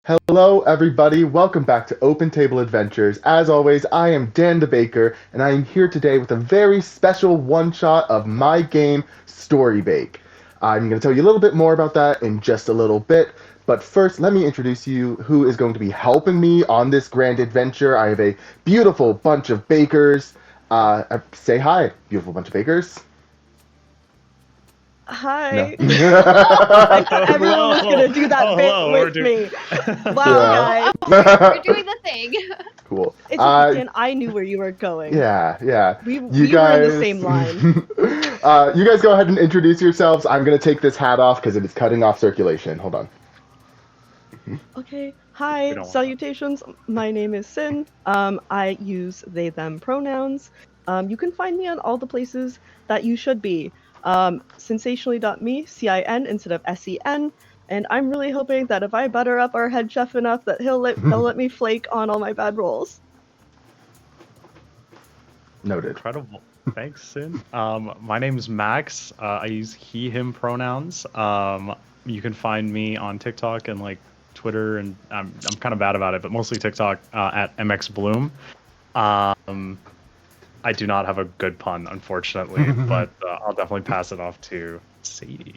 Hello, everybody. Welcome back to Open Table Adventures. As always, I am Dan the Baker, and I am here today with a very special one-shot of my game, StoryBake. I'm going to tell you a little bit more about that in just a little bit, but first, let me introduce you who is going to be helping me on this grand adventure. I have a beautiful bunch of bakers. Say hi, beautiful bunch of bakers. No. Hi. I thought everyone was Hello. gonna do that Oh, bit hello, with we're me. Yeah. Wow, guys. We're doing the thing. Cool. It's okay, Dan. I knew where you were going. Yeah. We You were in the guys, same line. you guys go ahead and introduce yourselves. I'm gonna take this hat off because it is cutting off circulation. Hold on. Okay. We Hi. don't want Salutations. My name is Sin. I use they them pronouns. You can find me on all the places that you should be. Sensationally.me, CIN instead of SEN. And I'm really hoping that if I butter up our head chef enough that they'll let me flake on all my bad rolls. Noted. Incredible. Thanks, Sin. My name's Max. I use he, him pronouns. You can find me on TikTok and like Twitter, and I'm kind of bad about it, but mostly TikTok at MXBloom. I do not have a good pun, unfortunately, but I'll definitely pass it off to Sadie.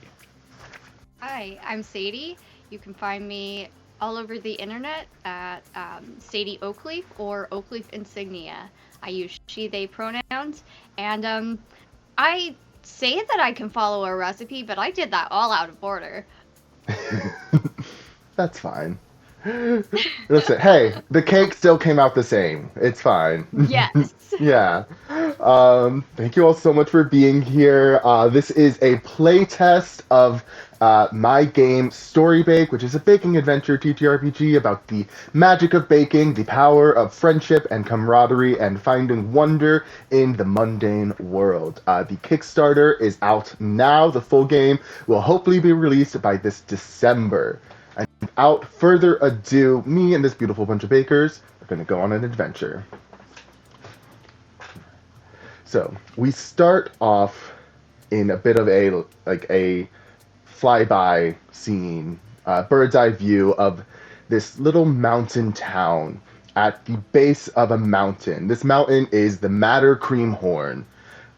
Hi, I'm Sadie. You can find me all over the internet at Sadie Oakleaf or Oakleaf Insignia. I use she, they pronouns, and I say that I can follow a recipe, but I did that all out of order. That's fine. Listen, hey, the cake still came out the same. It's fine. Yes. Yeah. Thank you all so much for being here. This is a playtest of my game StoryBake, which is a baking adventure TTRPG about the magic of baking, the power of friendship and camaraderie, and finding wonder in the mundane world. The Kickstarter is out now. The full game will hopefully be released by this December. And without further ado, me and this beautiful bunch of bakers are going to go on an adventure. So we start off in a bit of a flyby scene, bird's eye view of this little mountain town at the base of a mountain. This mountain is the Matter Creamhorn,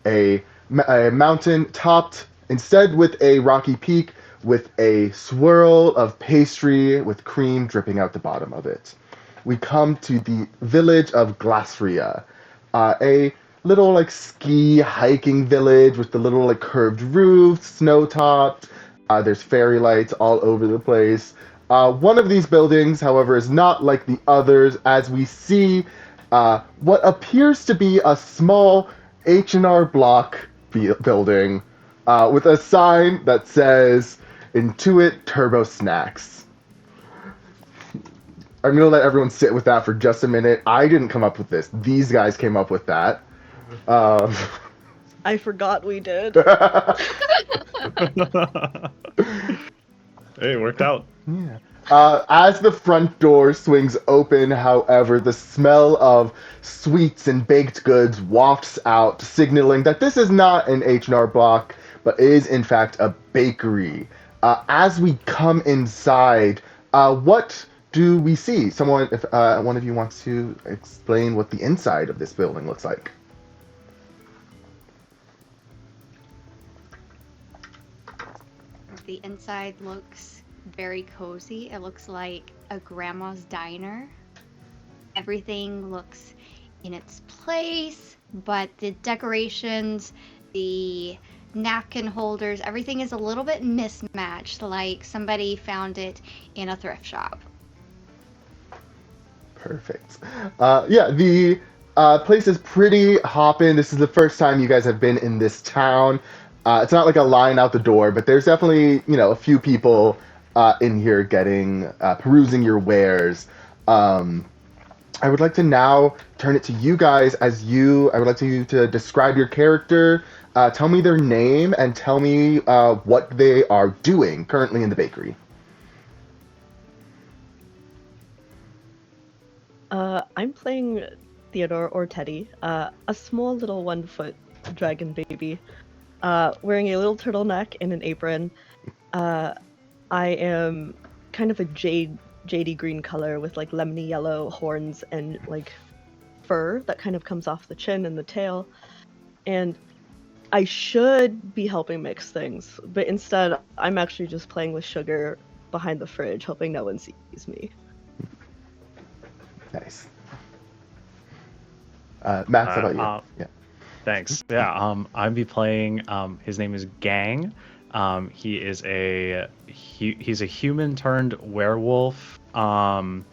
a mountain topped instead with a rocky peak with a swirl of pastry with cream dripping out the bottom of it. We come to the village of Glassria, a little like ski hiking village with the little like curved roofs, snow topped. There's fairy lights all over the place. One of these buildings, however, is not like the others, as we see what appears to be a small H&R Block building with a sign that says Intuit Turbo Snacks. I'm going to let everyone sit with that for just a minute. I didn't come up with this. These guys came up with that. I forgot we did. Hey, it worked out. Yeah. As the front door swings open, however, the smell of sweets and baked goods wafts out, signaling that this is not an H&R Block, but is in fact a bakery. As we come inside, what do we see? Someone, if one of you wants to explain what the inside of this building looks like. The inside looks very cozy. It looks like a grandma's diner. Everything looks in its place, but the decorations, the napkin holders, everything is a little bit mismatched, like somebody found it in a thrift shop. Perfect. Yeah, the place is pretty hoppin'. This is the first time you guys have been in this town. It's not like a line out the door, but there's definitely, a few people in here perusing your wares. I would like to now turn it to you guys I would like you to describe your character, tell me their name, and tell me what they are doing currently in the bakery. I'm playing Theodore or Teddy, a small little 1-foot dragon baby, wearing a little turtleneck and an apron. I am kind of a jade jady green color with like lemony yellow horns and like fur that kind of comes off the chin and the tail. And I should be helping mix things, but instead I'm actually just playing with sugar behind the fridge, hoping no one sees me. Nice. Max, how about you? Yeah. Thanks. Yeah. I'd be playing. His name is Gang. He is he's a human turned werewolf. And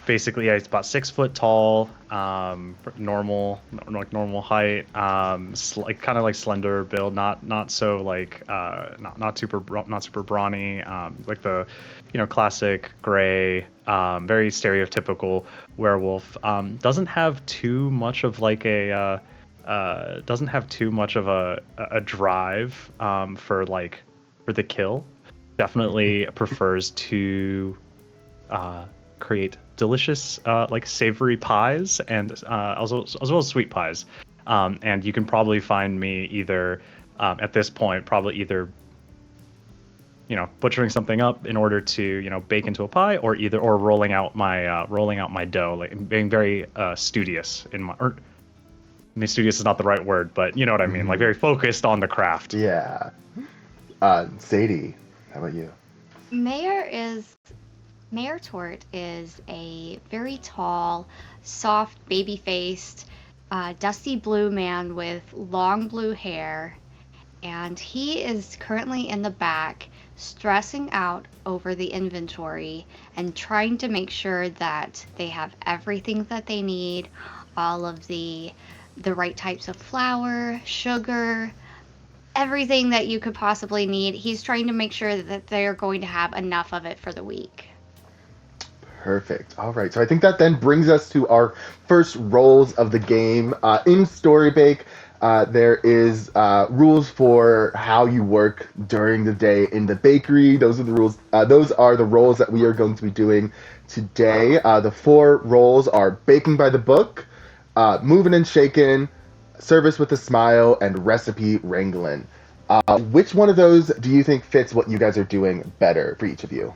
basically, yeah, he's about 6 foot tall. Normal height. Like kind of like slender build. Not so like not super brawny. Like the classic gray. Very stereotypical werewolf. Doesn't have too much of like a drive for the kill. Definitely prefers to create delicious like savory pies and as well as sweet pies. And you can probably find me either at this point probably butchering something up in order to bake into a pie, or rolling out my dough, like being very studious in my. I mean, studious is not the right word, but you know what I mean. Like very focused on the craft. Yeah. Sadie, how about you? Mayor Tort is a very tall, soft, baby-faced, dusty blue man with long blue hair, and he is currently in the back stressing out over the inventory and trying to make sure that they have everything that they need, all of the right types of flour, sugar, everything that you could possibly need. He's trying to make sure that they're going to have enough of it for the week. Perfect. All right. So I think that then brings us to our first roles of the game. In StoryBake, there is rules for how you work during the day in the bakery. Those are the rules. Those are the roles that we are going to be doing today. The 4 roles are baking by the book, moving and shaking, service with a smile, and recipe wrangling. Which one of those do you think fits what you guys are doing better for each of you?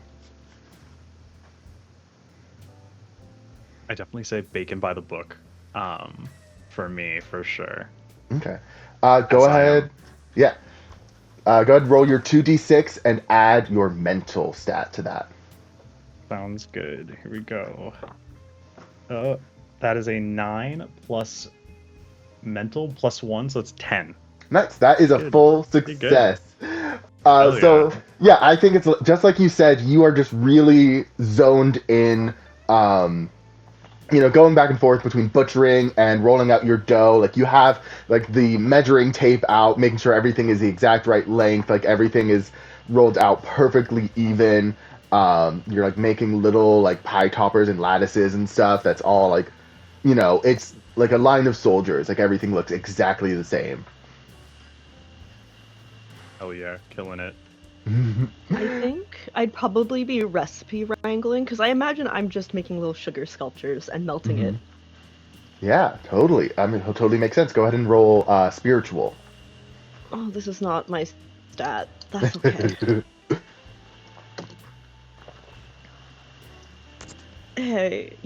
I definitely say bacon by the book. For me, for sure. Okay. Go ahead. Yeah. Go ahead and roll your 2d6 and add your mental stat to that. Sounds good. Here we go. That is a 9 plus mental plus 1, so it's 10. Nice. That is a full success. So, yeah, I think it's just like you said, you are just really zoned in, going back and forth between butchering and rolling out your dough. Like you have like the measuring tape out, making sure everything is the exact right length, like everything is rolled out perfectly even. You're like making little like pie toppers and lattices and stuff. That's all like, it's like a line of soldiers. Like everything looks exactly the same. Oh yeah, killing it. I think I'd probably be recipe wrangling, because I imagine I'm just making little sugar sculptures and melting it. Yeah, totally. I mean, it totally makes sense. Go ahead and roll spiritual. Oh, this is not my stat. That's okay. Hey,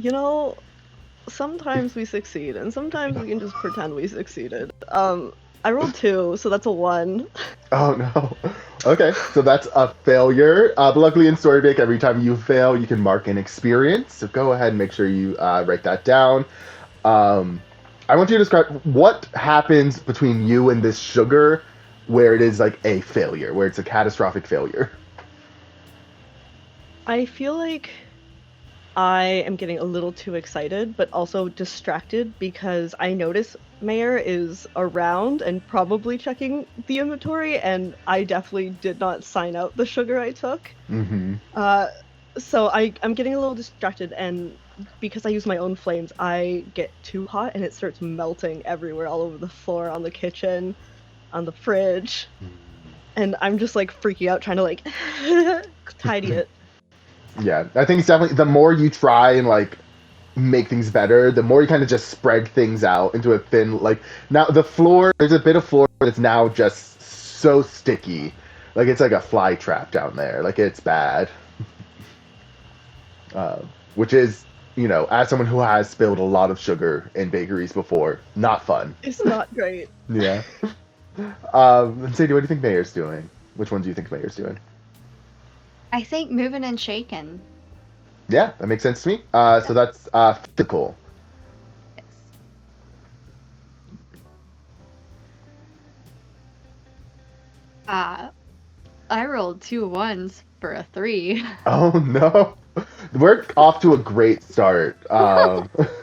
sometimes we succeed, and sometimes we can just pretend we succeeded. I rolled 2, so that's a 1. Oh no. Okay, so that's a failure. But luckily in StoryBake, every time you fail, you can mark an experience. So go ahead and make sure you write that down. I want you to describe what happens between you and this sugar where it is like a failure, where it's a catastrophic failure. I feel like I am getting a little too excited, but also distracted because I notice Mayor is around and probably checking the inventory, and I definitely did not sign out the sugar I took. So I'm getting a little distracted, and because I use my own flames, I get too hot and it starts melting everywhere, all over the floor, on the kitchen, on the fridge, and I'm just like freaking out trying to like tidy it. Yeah, I think it's definitely the more you try and like make things better, the more you kind of just spread things out into a thin, like now the floor, there's a bit of floor that's now just so sticky. Like it's like a fly trap down there. Like it's bad. which is, as someone who has spilled a lot of sugar in bakeries before, not fun. It's not great. Yeah. Sadie, what do you think Mayer's doing? Which one do you think Mayer's doing? I think moving and shaking. Yeah, that makes sense to me. So that's physical. Yes. I rolled 2 ones for a 3. Oh no, we're off to a great start.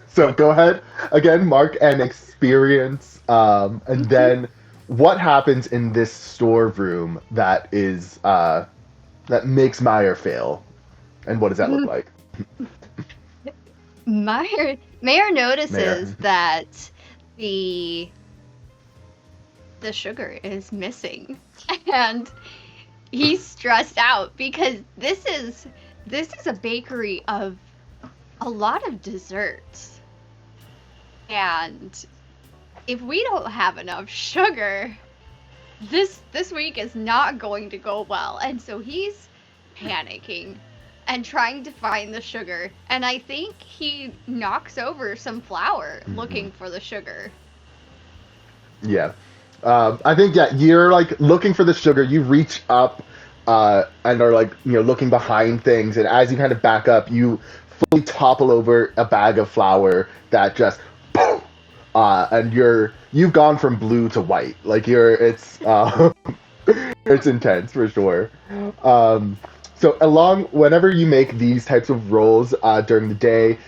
So go ahead again, mark an experience, and then what happens in this storeroom that is that makes Meyer fail, and what does that look like? Mayor notices Mayor. that the sugar is missing, and he's stressed out because this is a bakery of a lot of desserts, and if we don't have enough sugar, this week is not going to go well. And so he's panicking and trying to find the sugar, and I think he knocks over some flour looking for the sugar. Yeah. I think, you're like looking for the sugar. You reach up and are like, looking behind things. And as you kind of back up, you fully topple over a bag of flour that just, boom, and you've gone from blue to white. Like it's intense for sure. So whenever you make these types of rolls during the day,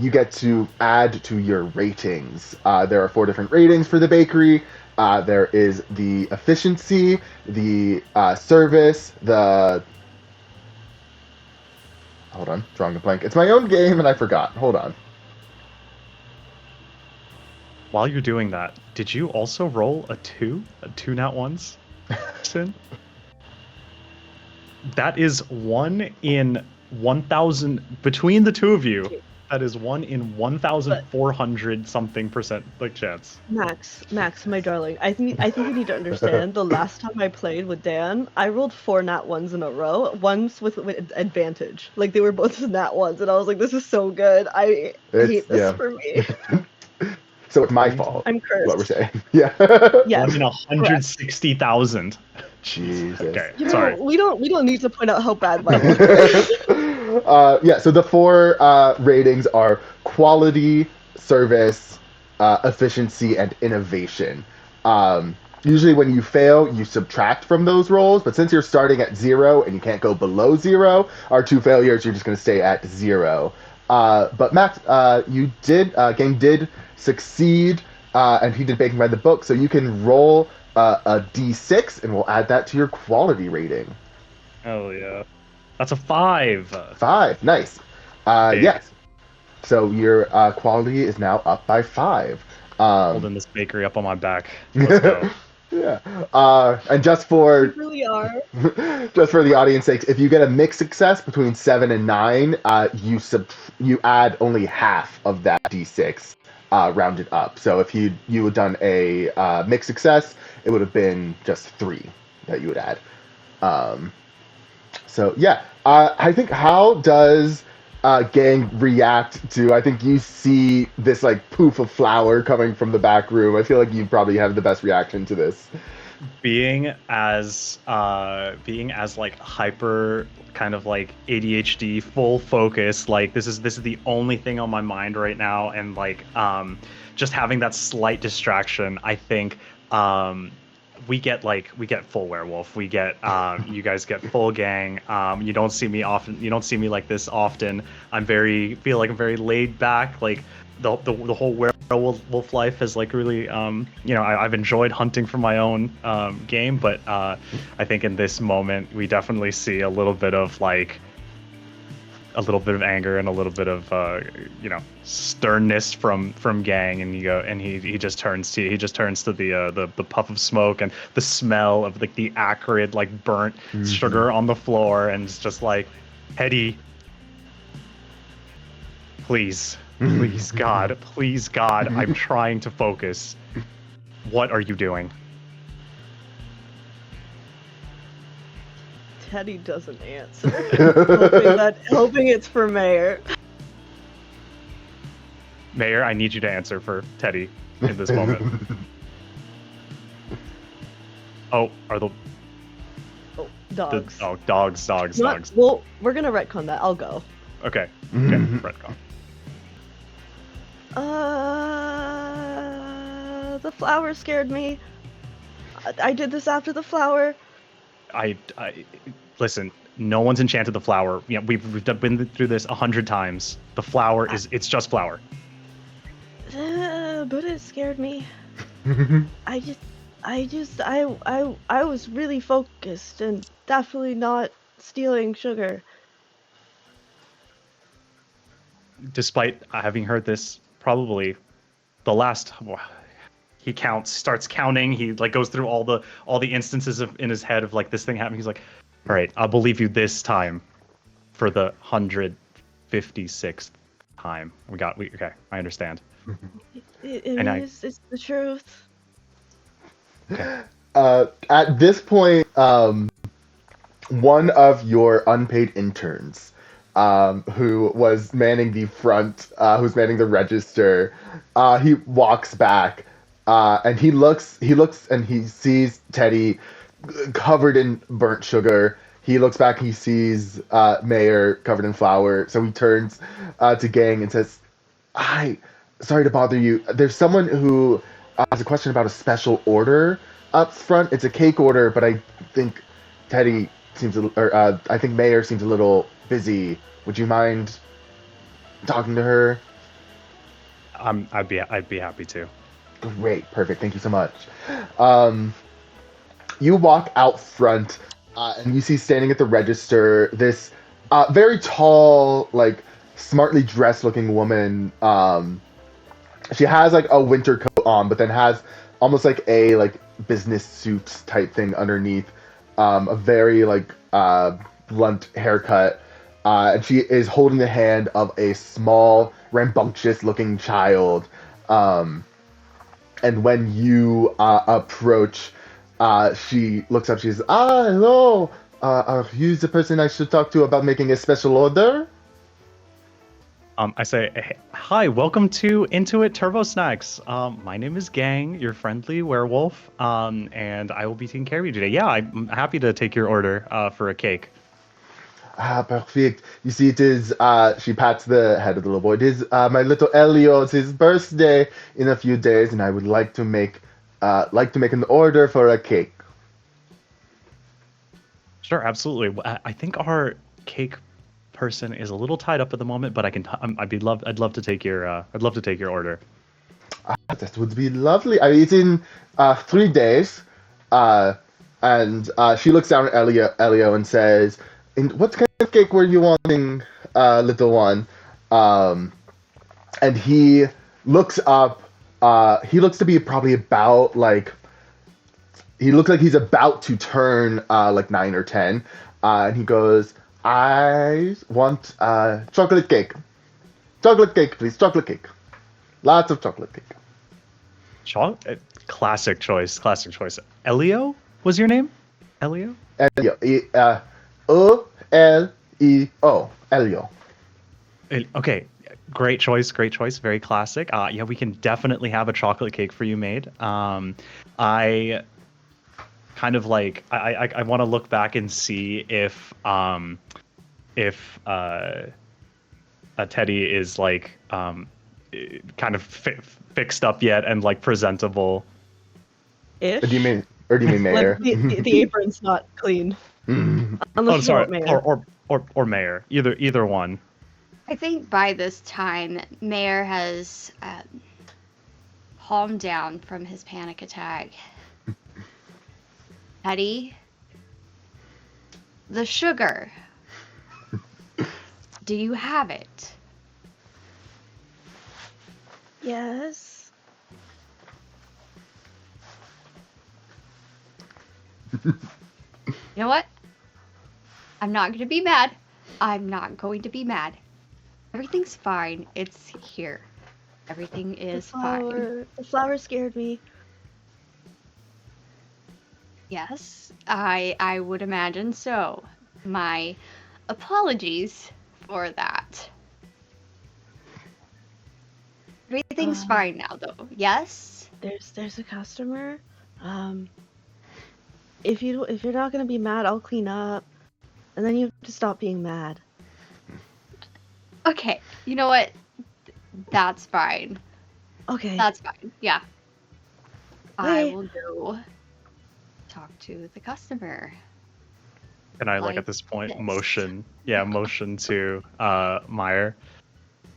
you get to add to your ratings. There are 4 different ratings for the bakery. There is the efficiency, the service, hold on, drawing a blank. It's my own game and I forgot. Hold on. While you're doing that, did you also roll a 2 nat ones? Sin? That is 1 in 1,000 between the two of you. That is 1 in 1,400 something percent chance. Max, my darling, I think you need to understand. The last time I played with Dan, I rolled 4 nat ones in a row. Once with advantage, like they were both nat ones, and I was like, "This is so good. I hate this for me." So it's my fault. I'm cursed. What we're saying, yeah. Yes, 1 in 160,000. Jesus. Okay, sorry. We don't need to point out how bad mine was. So the 4 ratings are quality, service, efficiency, and innovation. Usually when you fail, you subtract from those rolls, but since you're starting at 0 and you can't go below 0, our 2 failures, you're just going to stay at 0. But Max, Game did succeed, and he did baking by the book, so you can roll a d6, and we'll add that to your quality rating. Oh yeah. That's a 5. 5, nice. Yes. So your quality is now up by 5. Holding this bakery up on my back. Let's go. Yeah. And just for You really are. just for the audience sake, if you get a mixed success between 7 and 9, you add only half of that d6 rounded up. So if you had done a mixed success, it would have been just 3 that you would add. So yeah, I think, how does Gang react to? I think you see this poof of flour coming from the back room. I feel like you probably have the best reaction to this. Being as hyper kind of ADHD, full focus, this is the only thing on my mind right now, and just having that slight distraction, I think. We get full werewolf. We get you guys get full gang. You don't see me often. You don't see me like this often. Feel like I'm very laid back. The whole werewolf life is really I've enjoyed hunting for my own game, but I think in this moment we definitely see a little bit of anger and a little bit of sternness from Gang, and he just turns to the puff of smoke and the smell of the acrid burnt sugar on the floor, and it's just Hetty, please God, I'm trying to focus. What are you doing? Teddy doesn't answer. hoping it's for Mayor. Mayor, I need you to answer for Teddy in this moment. Oh, are the Dogs. dogs. Well, we're gonna retcon that. I'll go. Okay, retcon. The flower scared me. I did this after the flower. I listen. No one's enchanted the flower. You know, we've been through this 100 times. The flower it's just flower. But it scared me. I was really focused and definitely not stealing sugar. Despite having heard this probably the last, he starts counting. He like goes through all the instances in his head of like this thing happening. He's like, all right, I'll believe you this time for the 156th time. Okay, I understand. It's the truth. Okay. At this point, one of your unpaid interns, who was manning the front, who's manning the register, he walks back, and he looks and he sees Teddy covered in burnt sugar. He looks back, he sees Mayor covered in flour, so he turns to Gang and says, sorry to bother you. There's someone who has a question about a special order up front. It's a cake order, but I think Teddy seems I think Mayor seems a little busy. Would you mind talking to her? I'd be happy to. Great, perfect. Thank you so much. You walk out front, and you see standing at the register this very tall, like smartly dressed looking woman. She has like a winter coat on, but then has almost like a business suit type thing underneath. A very blunt haircut, and she is holding the hand of a small, rambunctious looking child. And when you approach, she looks up. She says, hello. Are you the person I should talk to about making a special order? I say, hi, welcome to Intuit Turbo Snacks. My name is Gang, your friendly werewolf, and I will be taking care of you today. Yeah, I'm happy to take your order for a cake. Perfect. You see, it is, she pats the head of the little boy. It is my little Elio's his birthday in a few days, and I would like to make an order for a cake. Sure, absolutely. I think our cake person is a little tied up at the moment, but I'd love to take your order. That would be lovely. It's in 3 days, and she looks down at Elio and says, "And what kind of cake were you wanting, little one?" And he looks up. He looks to be probably about he looks like he's about to turn 9 or 10, and he goes, "I want chocolate cake. Chocolate cake, please. Chocolate cake. Lots of chocolate cake." Classic choice. Elio was your name? Elio? Elio. O-L-E-O. Elio. Okay. Great choice. Very classic. Yeah, we can definitely have a chocolate cake for you made. I kind of I want to look back and see if Teddy is kind of fixed up yet and presentable. Ish. Or do you mean Mayor? The apron's not clean. Unless sorry, Mayor. or Mayor. Either one. I think by this time, Mayor has calmed down from his panic attack. Teddy, the sugar. Do you have it? Yes. You know what? I'm not going to be mad. Everything's fine. It's here. Everything is fine. The flower scared me. Yes, I would imagine so. My apologies for that. Everything's fine now, though. Yes? There's a customer. If you're not gonna be mad, I'll clean up, and then you have to stop being mad. Okay. You know what? That's fine. Okay. That's fine. Yeah. I Okay. will go talk to the customer. And I, like, Like at this point, this. motion to Meyer.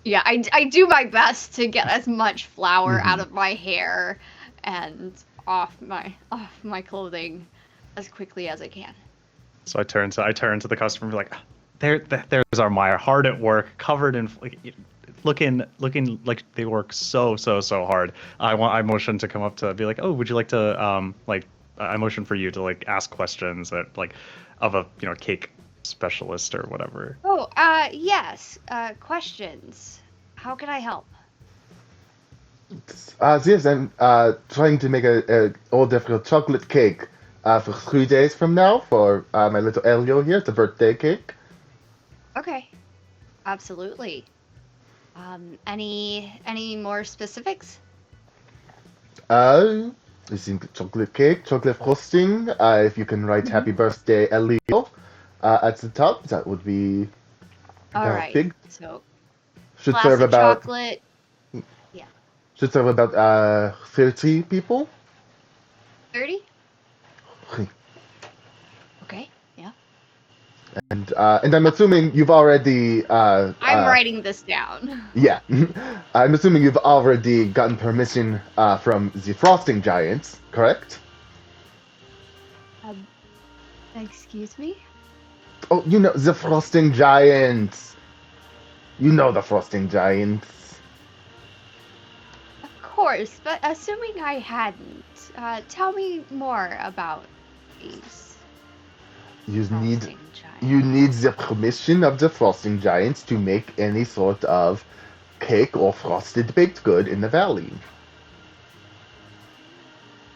Yeah, I do my best to get as much flour Mhm. out of my hair and off my clothing as quickly as I can. So I turn to the customer and be like, there's our Meyer, hard at work, covered in like, looking like they work so hard. I motion to come up to be like, oh, would you like to I motion for you to like ask questions that like of a cake specialist or whatever. Oh, yes. Questions. How can I help? Yes, I'm trying to make a all difficult chocolate cake for 3 days from now for my little Elio here. It's a birthday cake. Okay. Absolutely. Any more specifics? Uh, you think chocolate cake, chocolate frosting. If you can write "Happy Birthday, Elio" at the top, that would be All right. big. So, Should serve classic about chocolate. Yeah. 30 people. 30? Okay. Yeah. And I'm assuming you've already I'm writing this down. yeah, I'm assuming you've already gotten permission from the frosting giants, correct? Um, excuse me? Oh, you know the frosting giants. You know the frosting giants. Of course, but assuming I hadn't, tell me more about these You need frosting you giants. need the permission of the frosting giants to make any sort of cake or frosted baked good in the valley.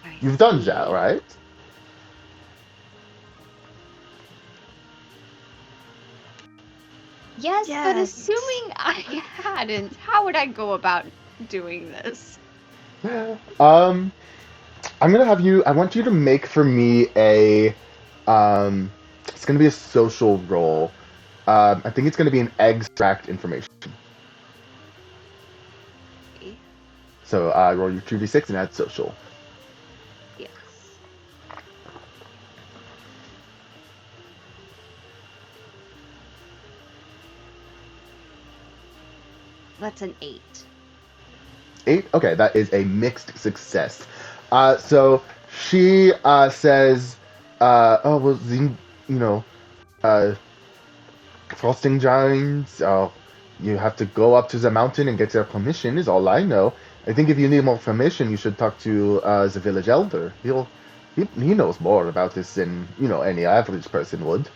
I You've done that, see. right? Yes, but Yes. assuming I hadn't, how would I go about doing this? Um, I'm gonna have you. I want you to make for me a. It's gonna be a social role. I think it's gonna be an extract information. So roll your 2d6 and add social. Yes. That's an 8. 8. Okay, that is a mixed success. So she says, "Oh well, you know, uh, frosting giants. You have to go up to the mountain and get their permission. Is all I know. I think if you need more permission, you should talk to the village elder. He knows more about this than any average person would."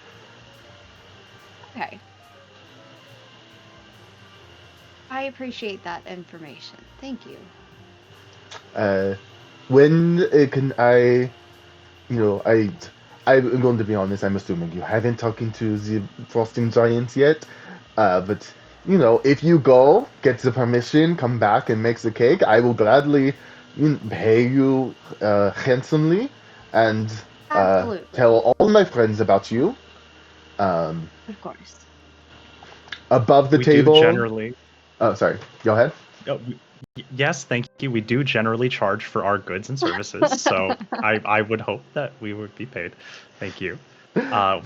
Okay. I appreciate that information. Thank you. When can I? I'm going to be honest. I'm assuming you haven't talking to the frosting giants yet. But if you go, get the permission, come back and make the cake, I will gladly pay you handsomely and tell Absolutely. all my friends about you. Um, Of course. Above the We do table. generally. Oh, sorry. Go ahead. Oh, yes, thank you. We do generally charge for our goods and services, so I would hope that we would be paid. Thank you.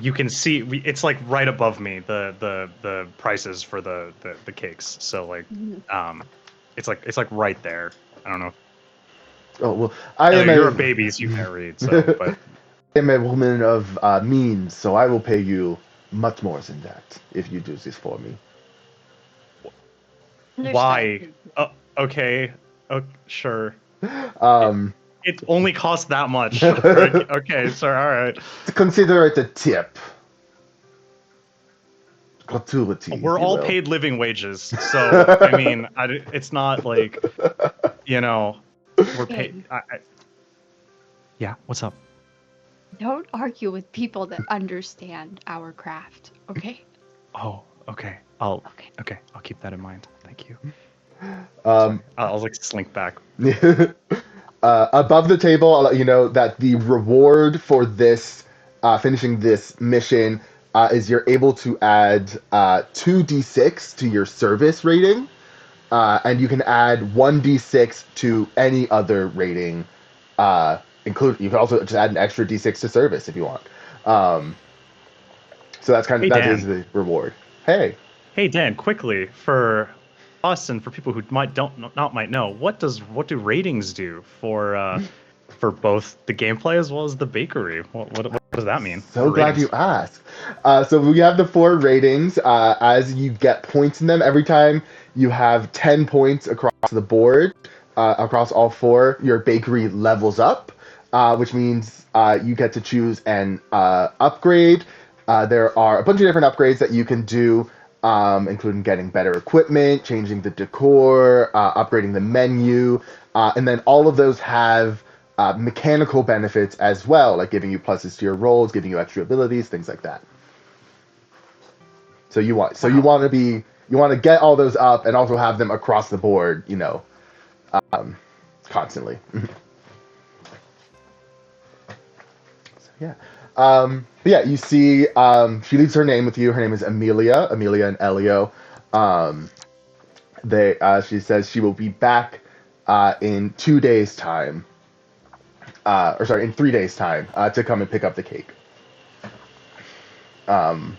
You can see it's like right above me the prices for the cakes. So like it's like right there. I don't know. Oh well, I am You're a a baby, so you can't read. So, but I am a woman of means, so I will pay you much more than that if you do this for me. why? Understood. Oh, okay. Oh, sure. It, Um, it only costs that much. Okay, sorry. All right. Consider it a tip. Gratuity, if We're you all will. paid living wages, so I mean, it's not like we're paid. Okay. Yeah, what's up? Don't argue with people that understand our craft, okay? Oh, okay. Okay. I'll keep that in mind. Thank you. Um, I'll like slink back. above the table, I'll let you know that the reward for this finishing this mission is you're able to add 2d6 to your service rating, and you can add 1d6 to any other rating. You can also just add an extra d6 to service if you want. Um, so Hey that is Dan. the reward. Hey, Hey Dan, quickly for us and for people who might know, what do ratings do for both the gameplay as well as the bakery? What does that mean so for glad you ratings? asked. So we have the 4 ratings. As you get points in them, every time you have 10 points across the board, across all 4, your bakery levels up, which means you get to choose an upgrade. There are a bunch of different upgrades that you can do, including getting better equipment, changing the decor, upgrading the menu, and then all of those have mechanical benefits as well, like giving you pluses to your rolls, giving you extra abilities, things like that. You want Wow. you want to get all those up and also have them across the board, constantly. Yeah. But yeah, you see, she leaves her name with you. Her name is Amelia and Elio. Um, she says she will be back in 2 days' time, or sorry, in 3 days' time, to come and pick up the cake. Um,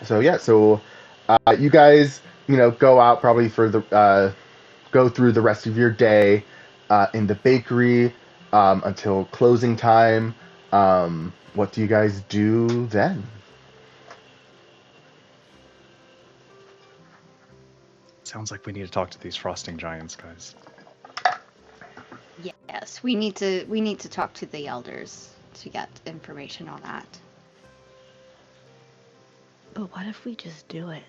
so you guys, go out probably for go through the rest of your day in the bakery until closing time. What do you guys do then? Sounds like we need to talk to these frosting giants, guys. Yes, we need to talk to the elders to get information on that. But what if we just do it?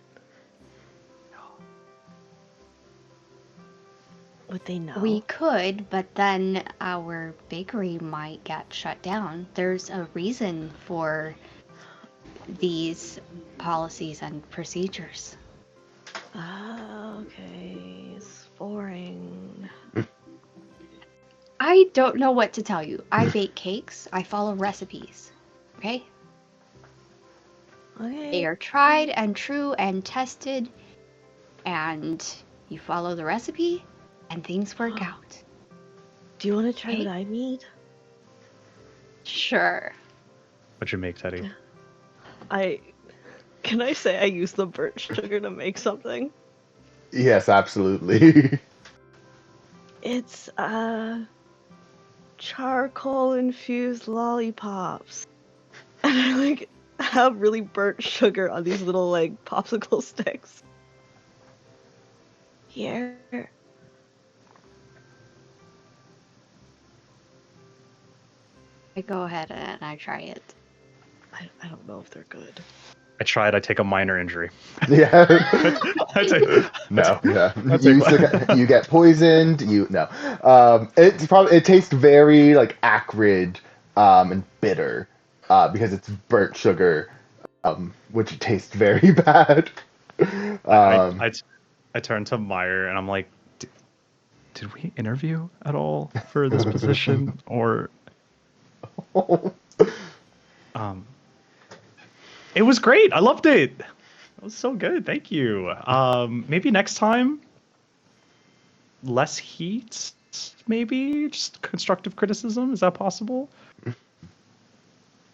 Would they know? We could, but then our bakery might get shut down. There's a reason for these policies and procedures. Ah, okay. It's boring. I don't know what to tell you. I bake cakes. I follow recipes. Okay? Okay. They are tried and true and tested, and you follow the recipe, and things work out. Do you want to try Okay? what I made? Sure. What'd you make, Teddy? Can I say I used the burnt sugar to make something? Yes, absolutely. It's charcoal infused lollipops. And I like have really burnt sugar on these little like popsicle sticks. Here. I go ahead and I try it. I don't know if they're good. I tried. I take a minor injury. Yeah. No. Yeah. That's You get poisoned. No. It tastes very like acrid, and bitter, because it's burnt sugar, which tastes very bad. I turn to Meyer and I'm like, did we interview at all for this position or it was great. I loved it. It was so good. Thank you. Maybe next time less heat, maybe just constructive criticism. Is that possible?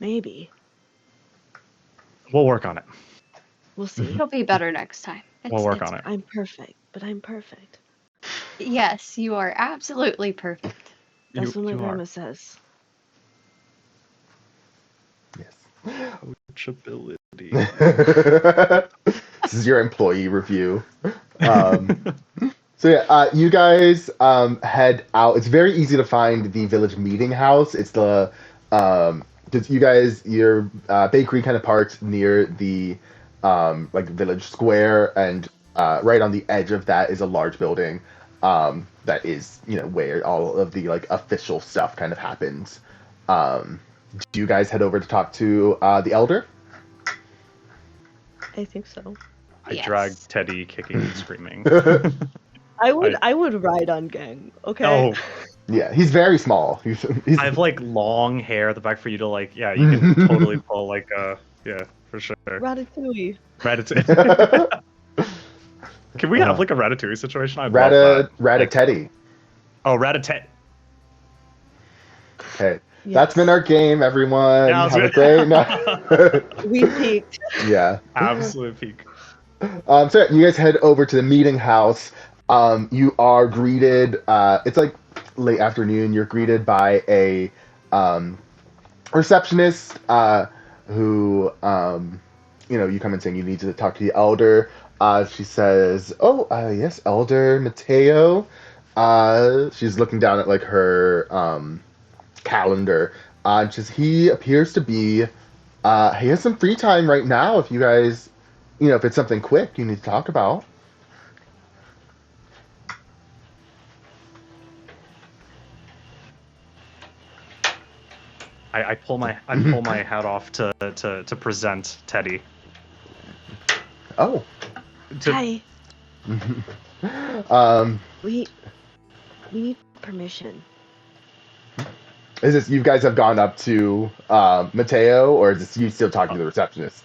Maybe. We'll work on it. We'll see. It'll be better next time. We'll work on it. I'm perfect, but I'm perfect. Yes, you are absolutely perfect. That's what my you grandma are. says. Yes. Coachability. This is your employee review. So yeah, you guys head out. It's very easy to find the village meeting house. It's your bakery kind of parked near the like village square, and right on the edge of that is a large building that is where all of the like official stuff kind of happens. Do you guys head over to talk to the elder? I think so. I Yes. drag Teddy kicking and screaming. I would ride on Gang. Okay. Oh, Yeah, he's very small. He's I have like long hair at the back for you to like. Yeah, you can totally pull like yeah, for sure. Ratatouille. Ratatouille. Can we have like a Ratatouille situation? I'd love that. Rat-a-teddy. Oh, Ratatouille. Okay, Yes. that's been our game, everyone. Yeah, Have a great night. We peaked. Yeah. Absolute peak. So you guys head over to the meeting house. You are greeted. It's like late afternoon. You're greeted by a receptionist who, you come in saying you need to talk to the elder. She says, "Oh, yes, Elder Mateo." She's looking down at like her calendar. Just he appears to be. He has some free time right now. If you guys, if it's something quick you need to talk about. I pull my hat off to present Teddy. Oh. Hi. We need permission. Is this you guys have gone up to Mateo, or is this you still talking to the receptionist?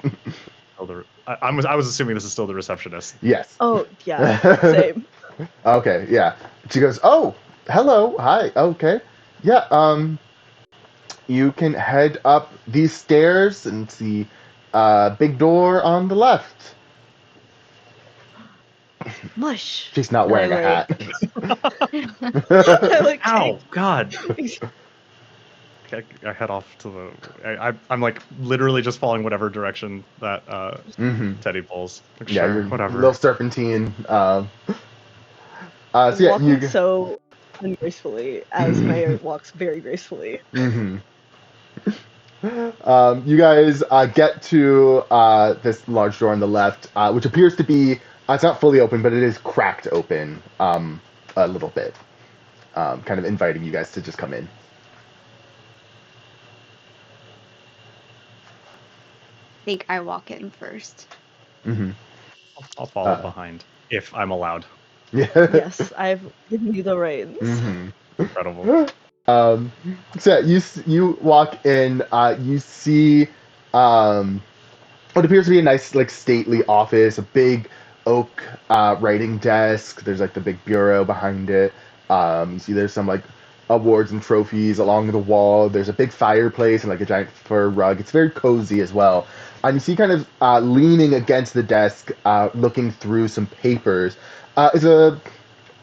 I was assuming this is still the receptionist. Yes. Oh yeah, same. Okay, yeah. She goes, "Oh, hello, hi, okay, yeah. You can head up these stairs and see big door on the left." Mush. She's not wearing a hat. I like Ow, God. I head off to the. I'm like literally just following whatever direction that Teddy pulls. Like, Yeah, sure, you're whatever. little serpentine. So yeah, walking so ungracefully as Mayor walks very gracefully. Mm-hmm. You guys get to this large door on the left, which appears to be, it's not fully open, but it is cracked open a little bit, kind of inviting you guys to just come in. I think I walk in first. Mm-hmm. I'll follow behind if I'm allowed. Yeah. Yes, I've given you the reins. Mm-hmm. Incredible. So you walk in, you see what appears to be a nice, like, stately office, a big oak writing desk. There's like the big bureau behind it. You see there's some like awards and trophies along the wall. There's a big fireplace and like a giant fur rug. It's very cozy as well. And you see kind of leaning against the desk, looking through some papers, is a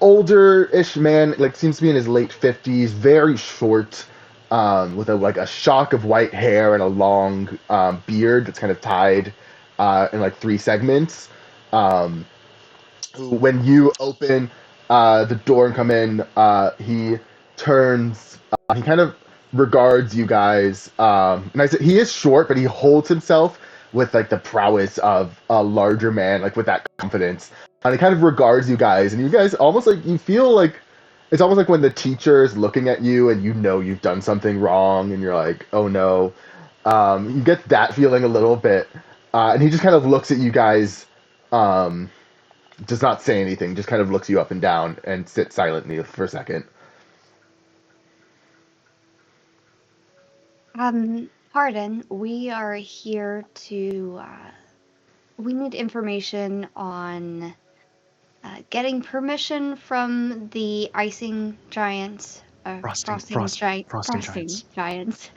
older-ish man, like seems to be in his late 50s, very short, with a shock of white hair and a long beard that's kind of tied in like three segments. When you open the door and come in, he turns, he kind of regards you guys, and I said he is short, but he holds himself with like the prowess of a larger man, like with that confidence. And he kind of regards you guys, and you guys almost like, you feel like it's almost like when the teacher is looking at you and you know you've done something wrong, and you're like, oh no. You get that feeling a little bit, and he just kind of looks at you guys, does not say anything, just kind of looks you up and down and sits silently for a second. Pardon, we are here to, we need information on getting permission from the icing giants, frosting giants,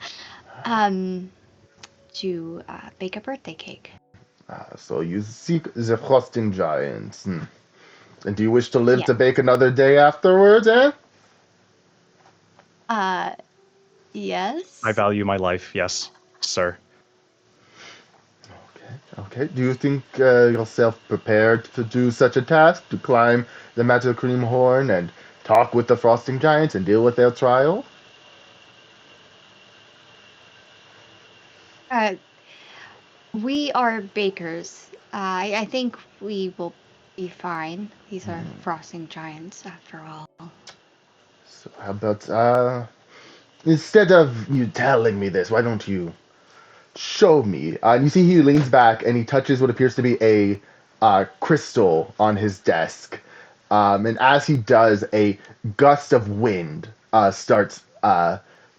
to bake a birthday cake. So you seek the frosting giants. And do you wish to live Yeah. to bake another day afterwards, eh? Yes. I value my life, yes, sir. Okay. Do you think yourself prepared to do such a task, to climb the magic cream horn and talk with the frosting giants and deal with their trial? We are bakers. I think we will be fine. These are frosting giants, after all. So how about Instead of you telling me this, why don't you show me? And you see he leans back and he touches what appears to be a crystal on his desk. And as he does, a gust of wind starts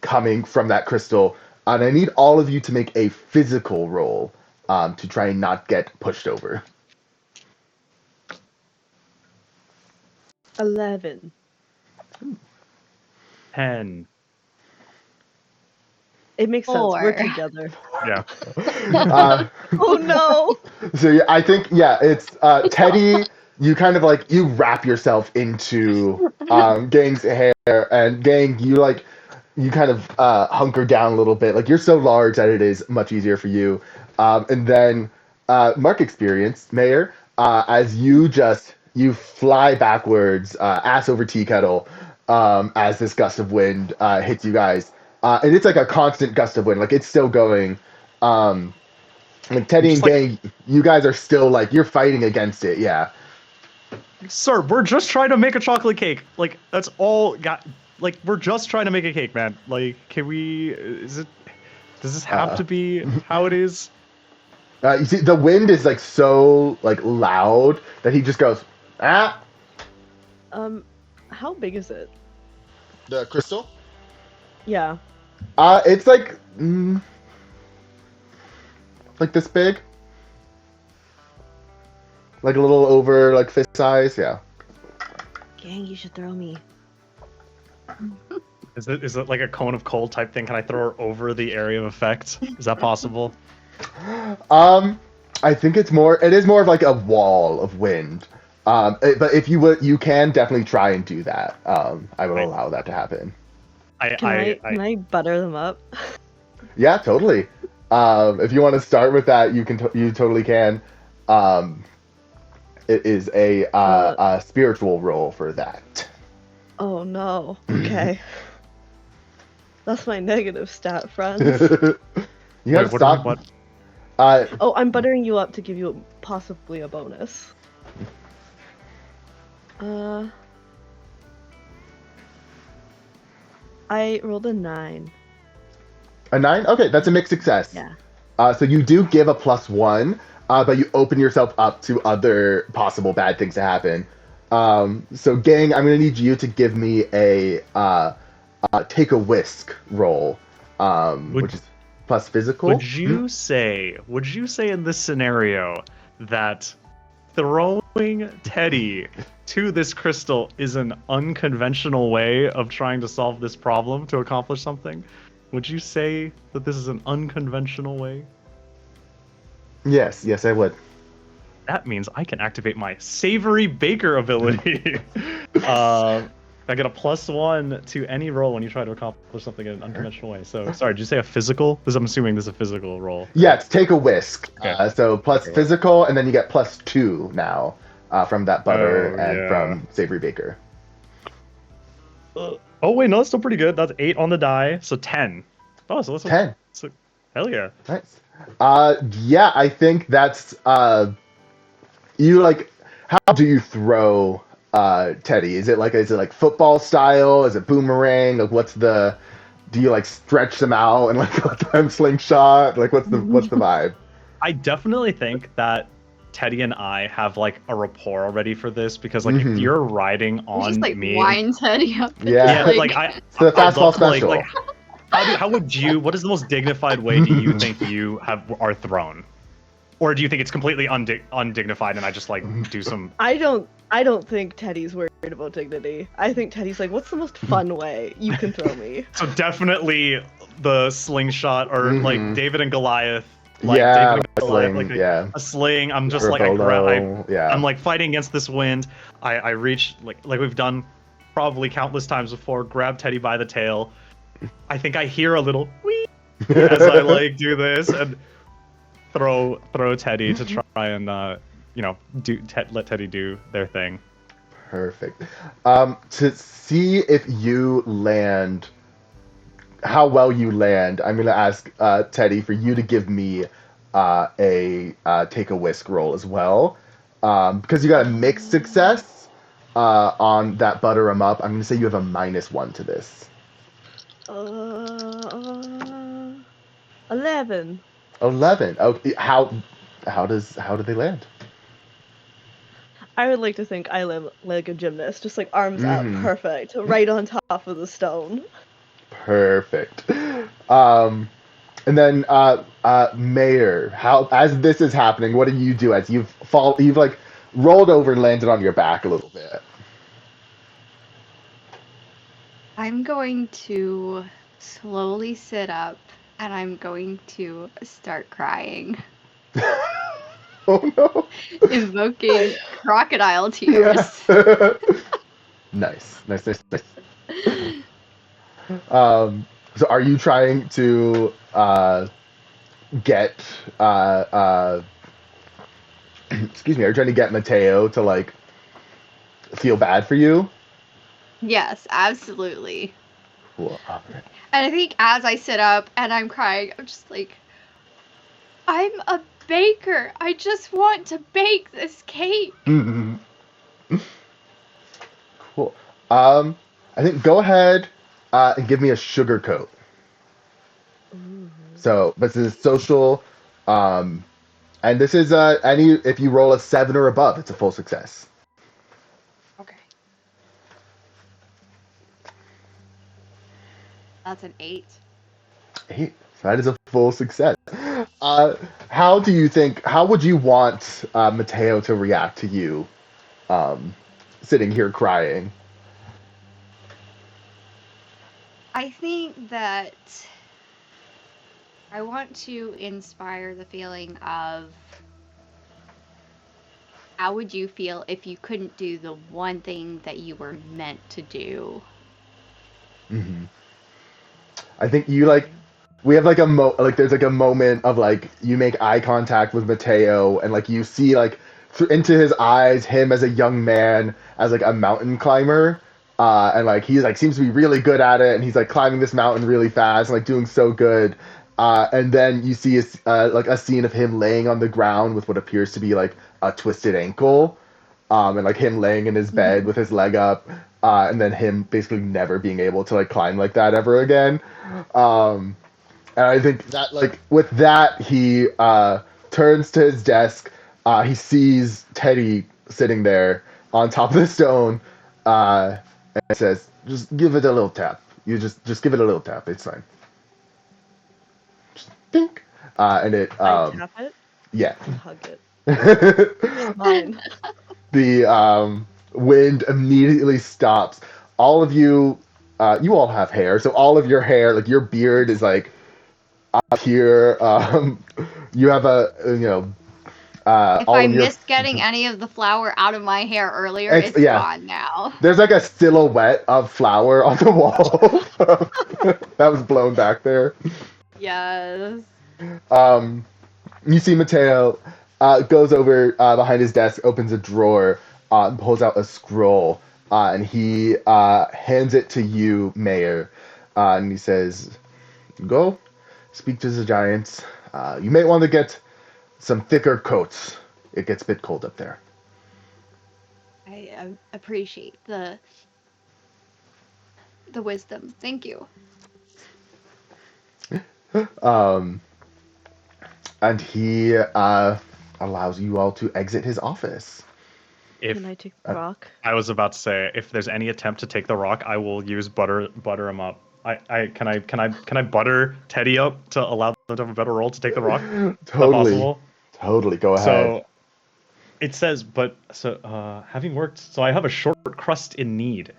coming from that crystal. And I need all of you to make a physical roll to try and not get pushed over. 11. 10. It makes sense. We're 4. together. Yeah. Oh no! So yeah, I think it's Teddy. You kind of like you wrap yourself into Gang's hair, and Gang, you kind of hunker down a little bit. Like you're so large that it is much easier for you. And then Mark experience Mayor as you fly backwards, ass over tea kettle, as this gust of wind hits you guys, and it's like a constant gust of wind. Like it's still going. Like Teddy and Gang, you guys are still like you're fighting against it. Yeah. Sir, we're just trying to make a chocolate cake. Like that's all. Like we're just trying to make a cake, man. Like, can we? Does this have to be how it is? You see, the wind is like so like loud that he just goes ah. How big is it? The crystal. Yeah. It's like this big. Like a little over like fist size, yeah. Gang, you should throw me. Is it like a cone of cold type thing? Can I throw her over the area of effect? Is that possible? I think it is more of like a wall of wind. But if you can definitely try and do that. I will allow that to happen. Can I butter them up? Yeah, totally. If you want to start with that, you totally can. It is a spiritual roll for that. Oh no. Okay. That's my negative stat, friends. You gotta stop. What? Oh, I'm buttering you up to give you possibly a bonus. I rolled a 9. A 9? Okay, that's a mixed success. Yeah. So you do give a +1, but you open yourself up to other possible bad things to happen. So Gang, I'm gonna need you to give me a take a whisk roll, which is plus physical. Would you say in this scenario that throwing Teddy to this crystal is an unconventional way of trying to solve this problem to accomplish something? Would you say that this is an unconventional way? Yes, I would. That means I can activate my Savory Baker ability. I get a +1 to any roll when you try to accomplish something in an unconventional way. So, sorry, did you say a physical? Because I'm assuming this is a physical roll. Yeah, it's take a whisk. Okay. So plus physical, and then you get +2 now from that butter and from Savory Baker. Oh wait, no, that's still pretty good. That's 8 on the die, so 10. Oh, so that's 10. Hell yeah. Nice. Yeah, I think that's you like. How do you throw Teddy? Is it like football style? Is it boomerang? Like do you like stretch them out and like let them slingshot? Like what's the vibe? I definitely think that Teddy and I have like a rapport already for this because like if you're riding on just like me, wind Teddy up. Yeah, it's the fastball special. Like, how would you? What is the most dignified way do you think you are thrown? Or do you think it's completely undignified and I just like do some? I don't think Teddy's worried about dignity. I think Teddy's like, what's the most fun way you can throw me? So definitely the slingshot or like David and Goliath. Like David and Goliath, like a sling. I'm just I'm like fighting against this wind. I reach like we've done probably countless times before. Grab Teddy by the tail. I think I hear a little wee as I like do this and throw Teddy to try and let Teddy do their thing. Perfect. To see if you land, how well you land, I'm gonna ask Teddy for you to give me a take a whisk roll as well, because you got a mixed success on that butter 'em up. I'm gonna say you have a -1 to this. Uh, 11. 11. Okay, how do they land? I would like to think I live like a gymnast, just like arms out, Mm-hmm. perfect, right on top of the stone. Perfect. And then Mayor, how as this is happening, what do you do as you've like rolled over and landed on your back a little bit? I'm going to slowly sit up and I'm going to start crying, Oh no. invoking crocodile Yeah. tears. Nice. Nice, nice, nice. So are you trying to get excuse me, are you trying to get Mateo to like feel bad for you? Yes, absolutely. Cool. All right. And I think as I sit up and I'm crying, I'm just like, I'm a baker. I just want to bake this cake. Cool. I think go ahead and give me a sugar coat. Ooh. So, but this is social, um, and this is any if you roll a 7 or above, it's a full success. Okay. That's an 8. 8. So that is a full success. How do you think? How would you want Mateo to react to you um, sitting here crying? I think that I want to inspire the feeling of how would you feel if you couldn't do the one thing that you were meant to do? Hmm. I think you like we have like like there's like a moment of like you make eye contact with Mateo and like you see like into his eyes him as a young man as like a mountain climber and like he's like seems to be really good at it and he's like climbing this mountain really fast and like doing so good and then you see like a scene of him laying on the ground with what appears to be like a twisted ankle and like him laying in his bed with his leg up, and then him basically never being able to like climb like that ever again. Um, and I think that like with that he turns to his desk. He sees Teddy sitting there on top of the stone, and says, "Just give it a little tap. You just give it a little tap. It's fine." Just think, and it I tap it yeah. and hug it. It's mine. The wind immediately stops. All of you, you all have hair, so all of your hair, like your beard, is like up here. You have If all I of your. missed getting any of the flour out of my hair earlier, It's it's yeah. gone now. There's like a silhouette of flour on the wall that was blown back there. Yes. Um, you see Mateo goes over behind his desk, opens a drawer, and pulls out a scroll, and he hands it to you, Mayor, and he says, "Go, speak to the giants. You may want to get some thicker coats. It gets a bit cold up there." I appreciate the wisdom. Thank you. Um, and he allows you all to exit his office. If Can I take the rock? I was about to say, if there's any attempt to take the rock, I will use butter him up. Can I butter Teddy up to allow them to have a better roll to take the rock? Is that Totally, possible? totally. Go ahead. So it says, having worked, so I have a short crust in need.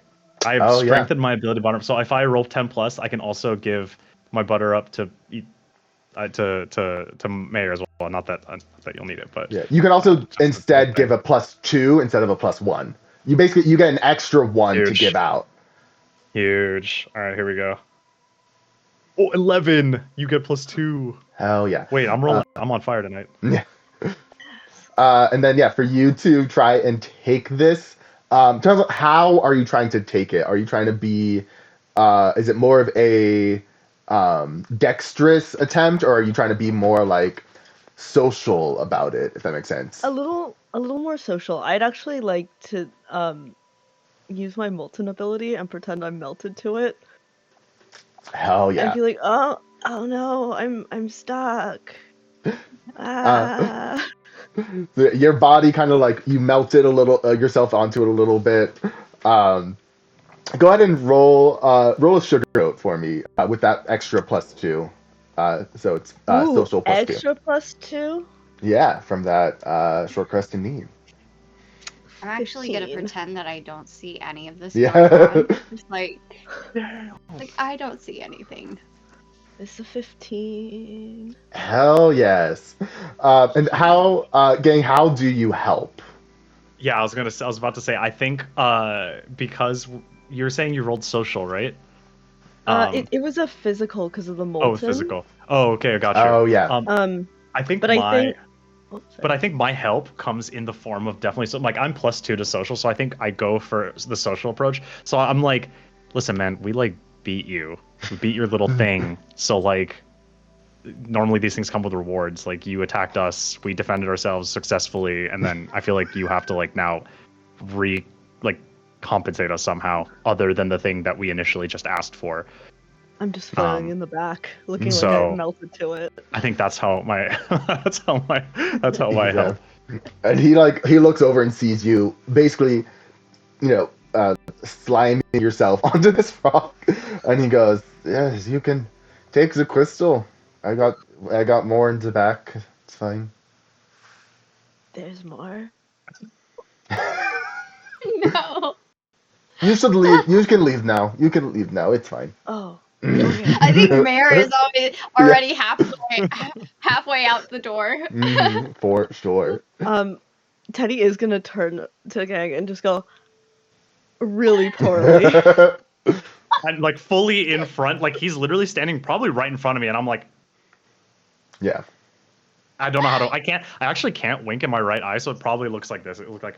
I have Oh yeah. strengthened my ability to butter. So if I roll 10 plus, I can also give my butter up to Mayor as well. Not that you'll need it, but Yeah, you can also just instead give a +2 instead of a +1. You get an extra one to huge, give out. huge. All right, here we go. Oh, 11. You get +2. Hell yeah. Wait, I'm rolling. I'm on fire tonight. Yeah. And then yeah, for you to try and take this, tell us how are you trying to take it? Are you trying to be? Is it more of a dexterous attempt, or are you trying to be more like social about it? If that makes sense. A little more social. I'd actually like to use my molten ability and pretend I'm melted to it. Hell I'd yeah. be like, oh no, I'm stuck. Uh, your body kind of like you melted a little yourself onto it a little bit. Um, Go ahead and roll a sugar note for me with that extra +2. So it's Ooh, social +2. extra +2. Yeah, from that short crest in need. I'm actually gonna 15. pretend that I don't see any of this Yeah. going on. Just like I don't see anything. It's a 15. Hell yes. And how, gang? How do you help? Yeah, I was about to say. I think because you're saying you rolled social, right? It was a physical because of the molten. Oh, physical. Oh, okay, I got you. Oh yeah. I think but my I think. Oh, but I think my help comes in the form of definitely so like I'm +2 to social, so I think I go for the social approach. So I'm like, listen, man, we like beat you. We beat your little thing. So like normally these things come with rewards. Like you attacked us, we defended ourselves successfully, and then I feel like you have to like now like compensate us somehow other than the thing that we initially just asked for. I'm just floating in the back, looking like I so- melted to it. I think that's how my that's how I Yeah. help. And he looks over and sees you basically, sliming yourself onto this rock, and he goes, "Yes, you can take the crystal. I got more in the back. It's fine." There's more. No. You should leave. You can leave now. You can leave now. It's fine. Oh. I think Mare is already halfway out the door. For sure. Teddy is gonna turn to Gang and just go really poorly. And like fully in front, like he's literally standing probably right in front of me, and I'm like, Yeah. I don't know how to. I actually can't wink in my right eye, so it probably looks like this. It looks like,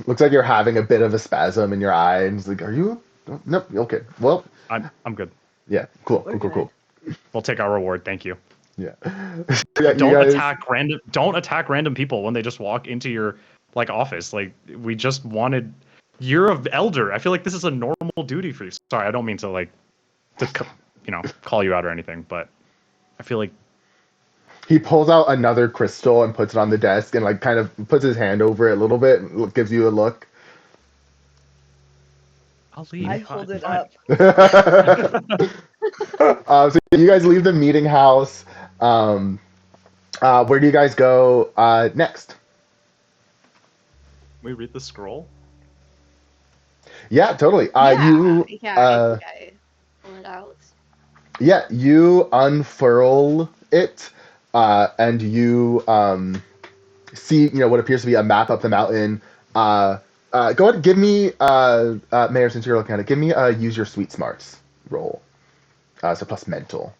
Looks like you're having a bit of a spasm in your eye, and he's like, "Are you? Nope. Okay. Well, I'm good. yeah. Cool. We're Cool. We'll take our reward. Thank you. Yeah. Yeah, you Don't guys- attack random people when they just walk into your like office. Like we just wanted. You're an elder. I feel like this is a normal duty for you. Sorry, I don't mean to like, call you out or anything, but I feel like He pulls out another crystal and puts it on the desk, and like kind of puts his hand over it a little bit, and gives you a look. I'll leave. I hold it Fine. up. So you guys leave the meeting house. Where do you guys go next? We read the scroll. Yeah, totally. I You think I pull it out. Yeah, you unfurl it, and you see, what appears to be a map up the mountain. Go ahead and give me, Mayor, since you're looking at it, give me a use your sweet smarts roll. So plus mental.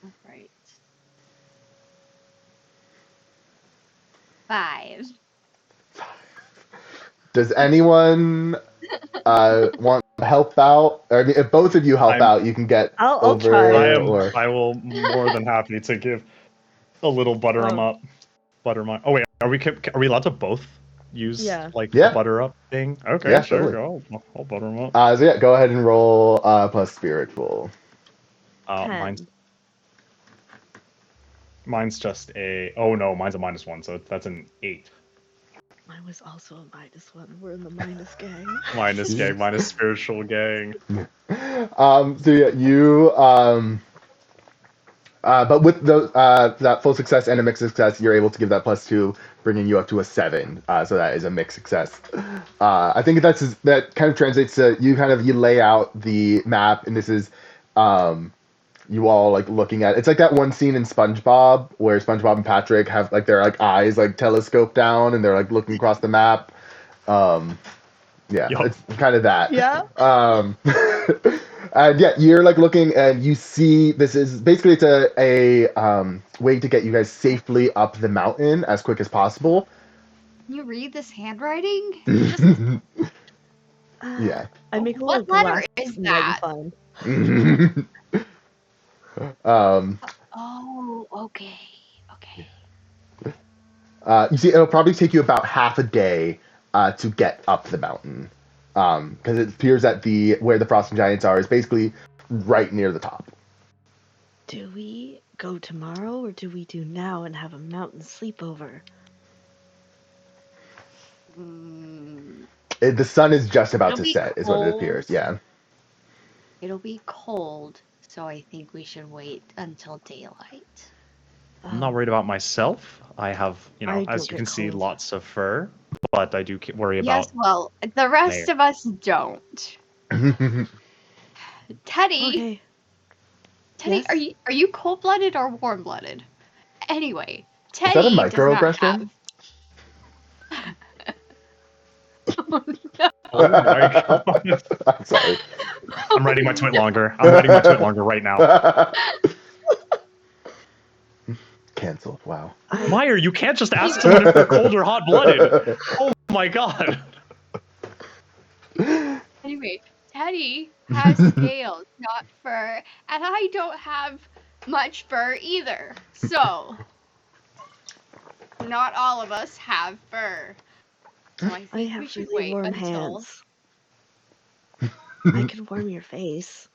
All right. 5. Does anyone want to help out? Or, I mean, if both of you help out, you can get I'll over. try. I will more than happy to give a little butter 'em up. Butter my. Oh wait, are we allowed to both use Yeah. the butter up thing? Okay, Yeah, sure. totally. I'll butter 'em up. So yeah, go ahead and roll plus spiritual. 10. Mine's just a. Oh no, mine's a -1, so that's an 8. Mine was also a -1. We're in the minus gang. Minus gang, minus spiritual gang. So yeah, you but with the that full success and a mixed success, you're able to give that +2, bringing you up to a 7. So that is a mixed success. I think that kind of translates to you lay out the map, and this is you all like looking at it's like that one scene in SpongeBob where SpongeBob and Patrick have like their like eyes like telescope down and they're like looking across the map. Yeah, Yup. it's kind of that. Yeah. And yeah, you're like looking and you see this is basically it's a way to get you guys safely up the mountain as quick as possible. Can you read this handwriting? Yeah. I make a What little letter glass is that? magnifying. Oh, okay. Okay. You see, it'll probably take you about half a day to get up the mountain. because it appears that where the Frosting Giants are is basically right near the top. Do we go tomorrow or do we do now and have a mountain sleepover? The sun is just about It'll to be set, is what it appears. cold. Yeah. It'll be cold, so I think we should wait until daylight. I'm not worried about myself. I have, I don't as you get can see, cold. lots of fur, but I do worry Yes, about. well, the rest Mayor. of us don't. Teddy, Okay. Teddy, Yes? are you cold-blooded or warm-blooded? Anyway, Is that a Teddy does not microaggression? have. Oh, no. Oh my god! I'm sorry. I'm writing my tweet longer. I'm writing my tweet longer right now. Canceled. Wow. Meyer, you can't just ask someone if they're cold or hot-blooded. Oh my god! Anyway, Teddy has scales, not fur, and I don't have much fur either. So, not all of us have fur. So I think I we have should really wait warm until. hands. I can warm your face.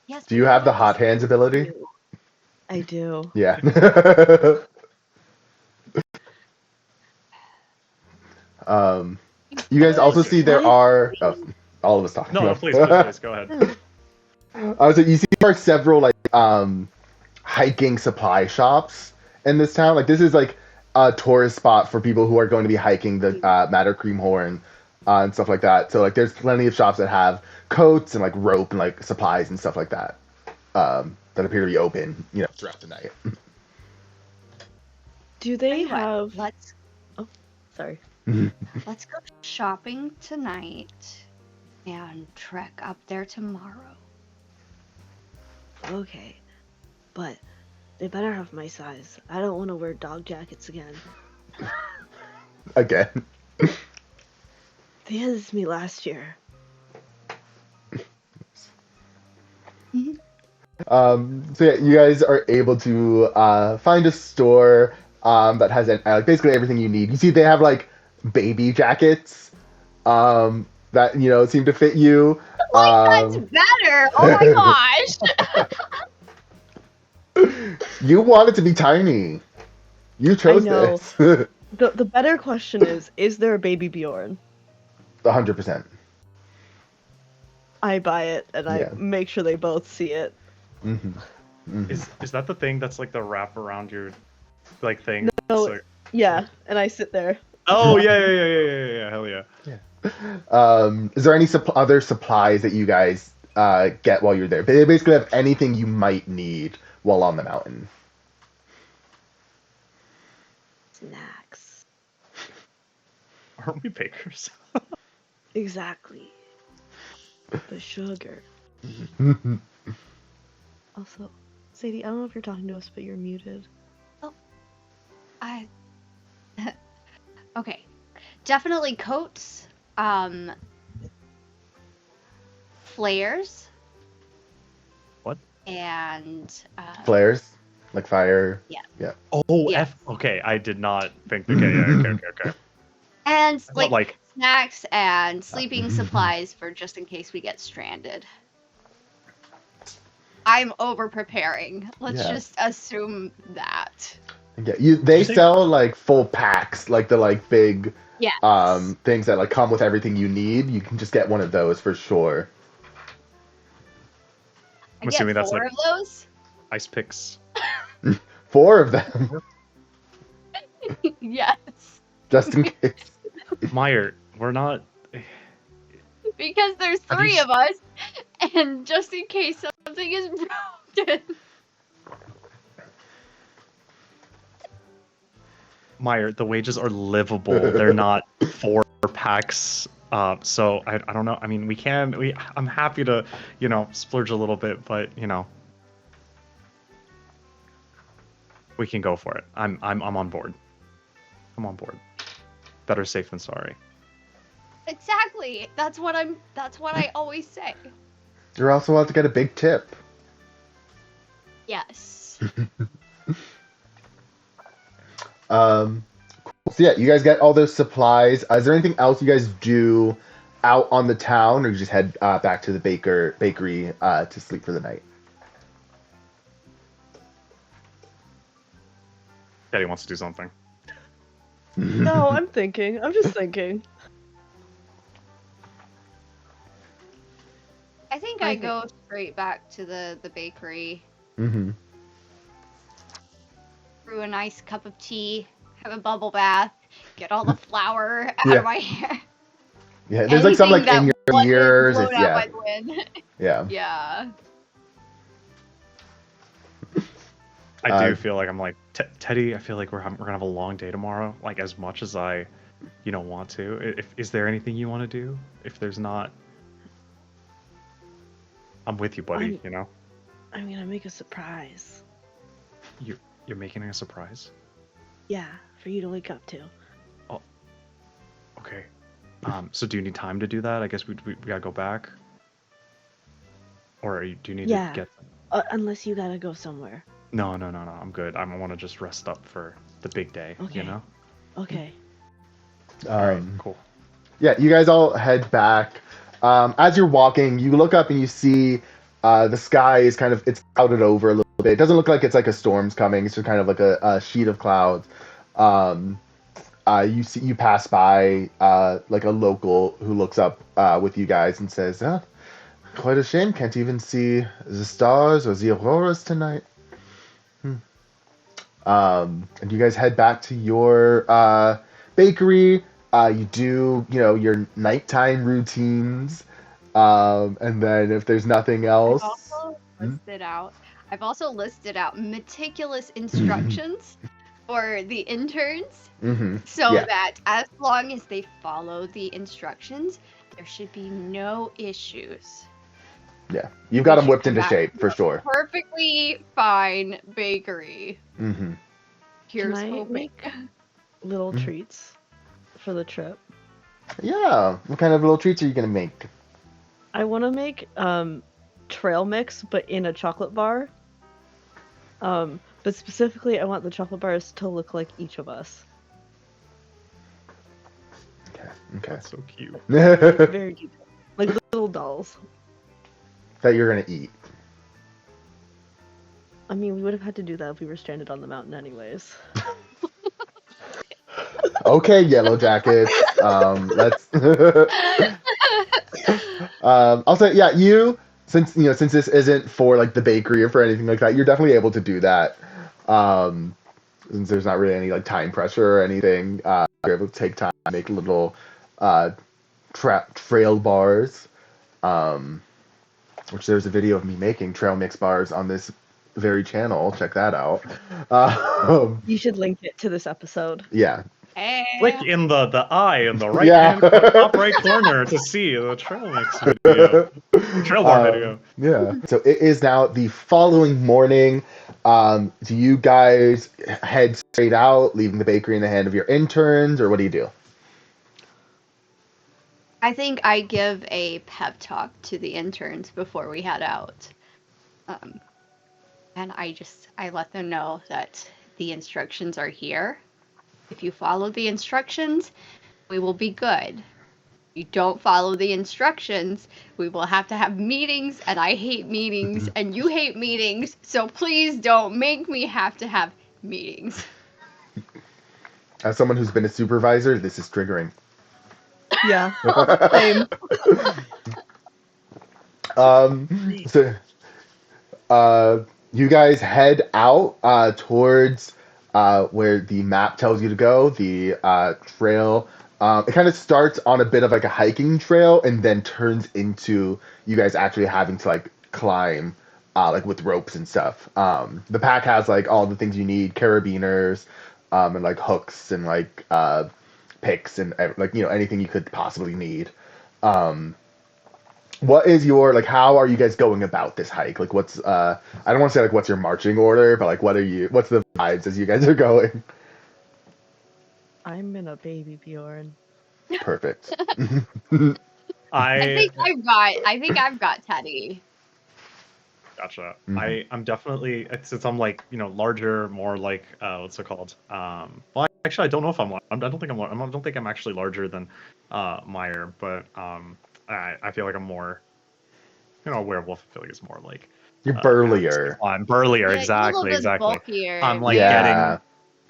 Yes. Do you have the hot hands ability? I do. Yeah. You guys also see there are all of us talking. No, about- please, go ahead. So you see there are several like hiking supply shops in this town. Like this is like a tourist spot for people who are going to be hiking the Matter Creamhorn and stuff like that. So like there's plenty of shops that have coats and like rope and like supplies and stuff like that that appear to be open, throughout the night. Do they Anyway, have... Let's Sorry. let's go shopping tonight and trek up there tomorrow. Okay. But they better have my size. I don't want to wear dog jackets again. Again. They had this to me last year. So yeah, you guys are able to find a store that has basically everything you need. You see, they have like baby jackets that seem to fit you. That's better! Oh my gosh! You want it to be tiny. You chose know. this. The better question is there a baby Bjorn? 100%. I buy it and I make sure they both see it. Mm-hmm. Mm-hmm. Is that the thing that's like the wrap around your thing? No, So- yeah, and I sit there. Oh yeah, hell yeah. Is there any other supplies that you guys get while you're there? They basically have anything you might need while on the mountain. Snacks. Aren't we bakers? Exactly. The sugar. Also, Sadie, I don't know if you're talking to us, but you're muted. Okay. Definitely coats. Flares. What? And Flares? Like fire? Oh, Yeah. Okay, I did not think. Okay. and Like snacks and sleeping supplies for just in case we get stranded. I'm over preparing. Let's just assume that. Yeah, they sell like full packs, like the big Yes. things that come with everything you need. You can just get one of those for sure. I I'm get assuming that's four like of those. ice picks. 4 of them, Yes. just in case. Meyer, we're not. Because there's Are 3 these- of us, and just in case something is broken. Meyer, the wages are livable. They're not 4 packs. So I don't know. I mean, I'm happy to, splurge a little bit, but we can go for it. I'm on board. I'm on board. Better safe than sorry. Exactly. That's what I always say. You're also allowed to get a big tip. Yes. Cool. So yeah, you guys get all those supplies. Is there anything else you guys do out on the town, or you just head back to the bakery to sleep for the night? Teddy wants to do something. No, I'm thinking. I'm just thinking. I think I go straight back to the bakery. Mm-hmm. Brew a nice cup of tea, have a bubble bath, get all the flour out Yeah. of my hair. Yeah, there's like some like Anything in your that wasn't ears. blown It's out by the wind. yeah. Yeah. I do feel like I'm like Teddy. I feel like we're gonna have a long day tomorrow. Like as much as I, want to. Is there anything you want to do? If there's not, I'm with you, buddy. I'm gonna make a surprise. You're making a surprise. Yeah, for you to wake up to. Oh, okay. So do you need time to do that? I guess we gotta go back. Or do you need to get? Unless you gotta go somewhere. No. I'm good. I want to just rest up for the big day. Okay. Okay. All right. Cool. Yeah, you guys all head back. As you're walking, you look up and you see the sky is it's clouded over a little bit. It doesn't look like it's like a storm's coming. It's just kind of like a sheet of clouds. You pass by like a local who looks up with you guys and says, quite a shame, can't even see the stars or the auroras tonight. And you guys head back to your bakery. You do, your nighttime routines. And then if there's nothing else... I've also listed out meticulous instructions for the interns. That as long as they follow the instructions, there should be no issues. Yeah, you've got them whipped into shape for sure. Perfectly fine bakery. Here's Can I hoping. make little treats for the trip? Yeah, what kind of little treats are you gonna make? I want to make trail mix, but in a chocolate bar. But specifically, I want the chocolate bars to look like each of us. Okay. That's so cute. Very cute, like little dolls. That you're gonna eat. I mean, we would have had to do that if we were stranded on the mountain anyways. Okay, Yellow Jackets. Let's. I'll say, yeah. Since this isn't for like the bakery or for anything like that, you're definitely able to do that. Since there's not really any like time pressure or anything, you're able to take time to make little trail bars. Which there's a video of me making trail mix bars on this very channel. Check that out. You should link it to this episode. Yeah. Click in the eye in the right hand top right corner to see the trail mix video. Trail bar video. Yeah. So it is now the following morning. Do you guys head straight out, leaving the bakery in the hand of your interns, or what do you do? I think I give a pep talk to the interns before we head out. And I let them know that the instructions are here. If you follow the instructions, we will be good. If you don't follow the instructions, we will have to have meetings, and I hate meetings, and you hate meetings, so please don't make me have to have meetings. As someone who's been a supervisor, this is triggering. Yeah. Same. You guys head out towards where the map tells you to go, the trail. It kind of starts on a bit of like a hiking trail and then turns into you guys actually having to like climb like with ropes and stuff. The pack has like all the things you need, carabiners, and like hooks and like picks and like anything you could possibly need. What is your how are you guys going about this hike? Like what's I don't want to say like what's your marching order, but like what's the vibes as you guys are going? I'm in a baby Bjorn. Perfect. I think I've got Teddy. Gotcha. I'm definitely, since I'm like larger, more like what's it called? Well, Actually, I don't know if I don't think I don't think I'm actually larger than Meyer, but I feel like I'm more. A werewolf. I feel like it's more like You're burlier. I'm burlier. Yeah, you're a little Exactly. bit bulkier. I'm like Yeah.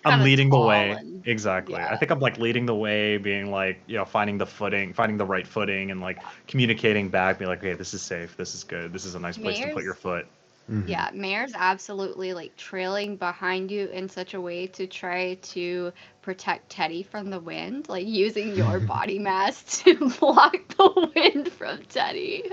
I'm Kinda leading the tall way. and- Exactly. yeah. I think I'm like leading the way, being like, finding the right footing, and like communicating back, being like, okay, this is safe, this is good, this is a nice place to put your foot. Mhm. Yeah, Mayor's absolutely like trailing behind you in such a way to try to protect Teddy from the wind, like using your body mass to block the wind from Teddy.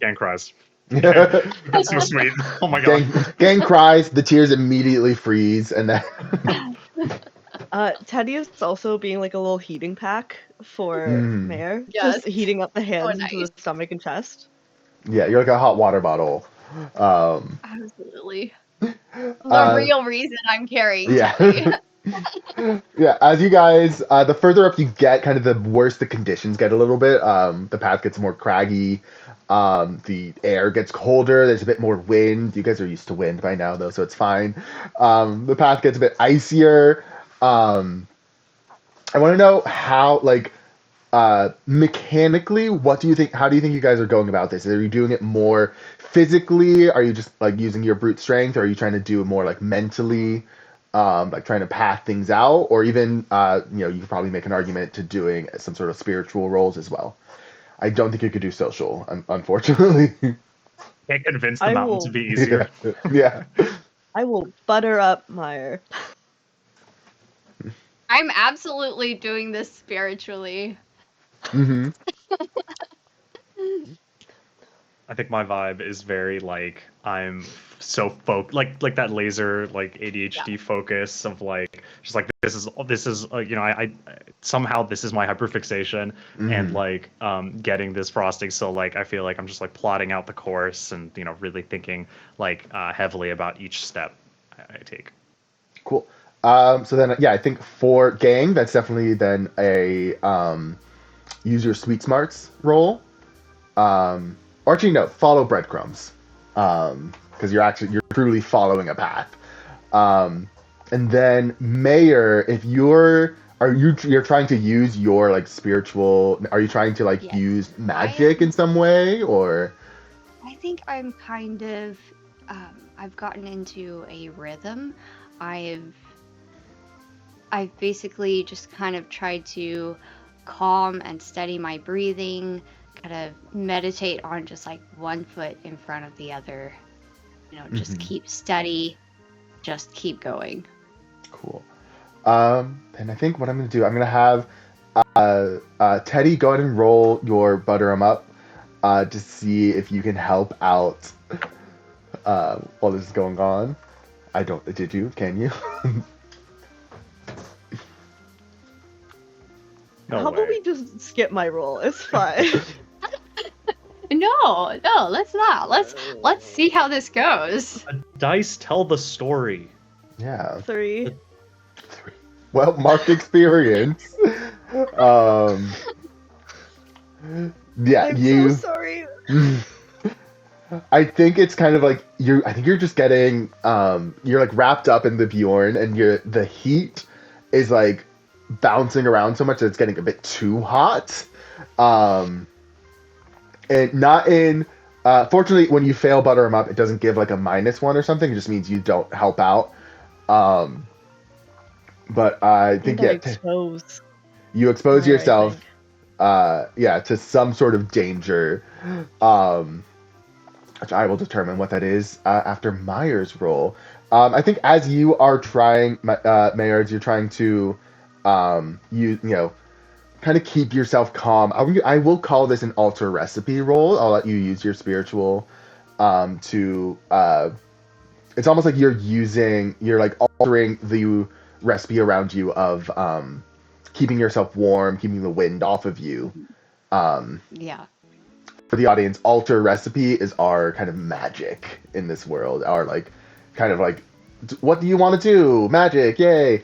Gang cries. That's so sweet. Oh my god. Gang cries, the tears immediately freeze, and then Teddy is also being like a little heating pack for Mm. Mayor. Yes. Just heating up the hands nice. into the stomach and chest. yeah, you're like a hot water bottle. Absolutely. The real reason I'm carrying Teddy. Yeah. Yeah, as you guys, the further up you get, kind of the worse the conditions get a little bit. The path gets more craggy. The air gets colder. There's a bit more wind. You guys are used to wind by now, though, so it's fine. The path gets a bit icier. I want to know how, like, mechanically, what do you think? How do you think you guys are going about this? Are you doing it more physically? Are you just like using your brute strength? Or are you trying to do it more like mentally, like trying to path things out? Or even, you could probably make an argument to doing some sort of spiritual roles as well. I don't think you could do social, unfortunately. Can't convince the I mountain will- to be easier. Yeah. I will butter up Meyer. I'm absolutely doing this spiritually. hmm I think my vibe is very like I'm so like that laser like ADHD focus of like just like this is I somehow this is my hyperfixation and like getting this frosting, so like I feel like I'm just like plotting out the course and really thinking like heavily about each step I take. Cool. So then, yeah, I think for gang, that's definitely then a use your sweet smarts roll. Or actually, no, follow breadcrumbs. Because you're truly following a path. And then Mayor, if you're trying to use your like spiritual, are you trying to like Yes. use magic in some way, or? I think I'm kind of, I've gotten into a rhythm. I've basically just kind of tried to calm and steady my breathing, kind of meditate on just like one foot in front of the other. Just keep steady, just keep going. Cool. And I think what I'm going to do, I'm going to have Teddy go ahead and roll your butter 'em up to see if you can help out while this is going on. Did you? Can you? No How way. about we just skip my roll? It's fine. No, let's not. Let's see how this goes. Dice tell the story. Yeah. 3. Well, marked experience. Yeah, I'm you. so sorry. I think it's kind of like I think you're just getting you're like wrapped up in the Bjorn, and the heat is like bouncing around so much that it's getting a bit too hot. And not in fortunately, when you fail butter 'em up, it doesn't give like a -1 or something. It just means you don't help out. But I think And I yeah, expose. you expose Meyer, I yourself think. to some sort of danger, which I will determine what that is after Meyer's roll. I think as you are trying, Mayor, as you're trying to kind of keep yourself calm, I will call this an alter recipe roll. I'll let you use your spiritual to it's almost like you're like altering the recipe around you of keeping yourself warm, keeping the wind off of you. Yeah. For the audience, alter recipe is our kind of magic in this world. Our like kind of like, what do you want to do? Magic, yay!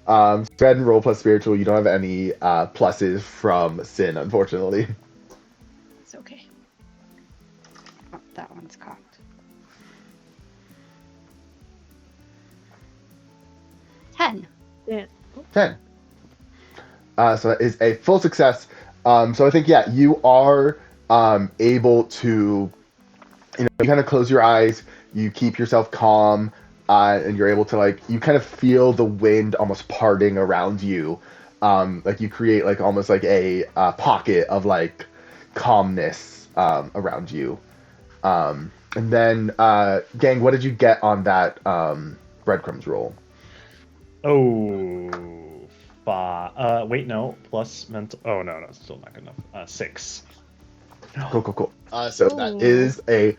So go ahead and roll plus spiritual. You don't have any pluses from sin, unfortunately. It's okay. Oh, that one's cocked. Yeah. 10. So that is a full success. So I think, yeah, you are able to, you kind of close your eyes, you keep yourself calm, and you're able to, like, you kind of feel the wind almost parting around you. Like you create, like, almost like a pocket of, like, calmness around you. And then, gang, what did you get on that breadcrumbs roll? Oh, wait, no. Plus mental. Oh, no, it's still not good enough. 6. Cool. So that is a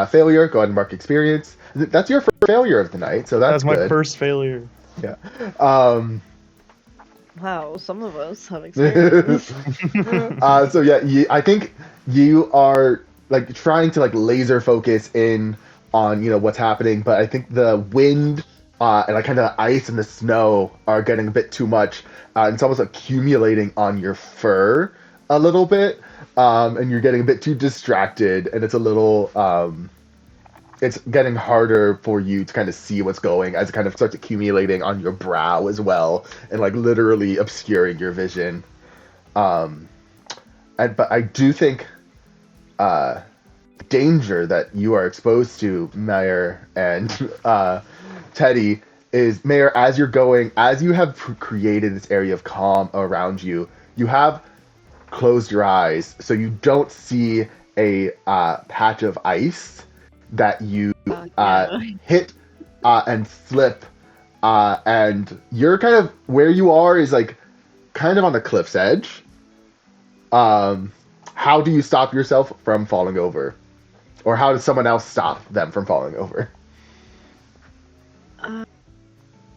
failure. Go ahead and mark experience. That's your first failure of the night, so that's my good. first failure. Yeah. Wow, some of us have experience. So yeah, I think you are like trying to like laser focus in on what's happening, but I think the wind and like kind of ice and the snow are getting a bit too much. It's almost accumulating on your fur a little bit, and you're getting a bit too distracted, and it's a little it's getting harder for you to kind of see what's going as it kind of starts accumulating on your brow as well, and like literally obscuring your vision. But I do think danger that you are exposed to, Mayor and Teddy, is Mayor, as you have created this area of calm around you, you have closed your eyes, so you don't see a patch of ice that you hit and flip, and you're kind of where you are is like kind of on the cliff's edge. How do you stop yourself from falling over, or how does someone else stop them from falling over?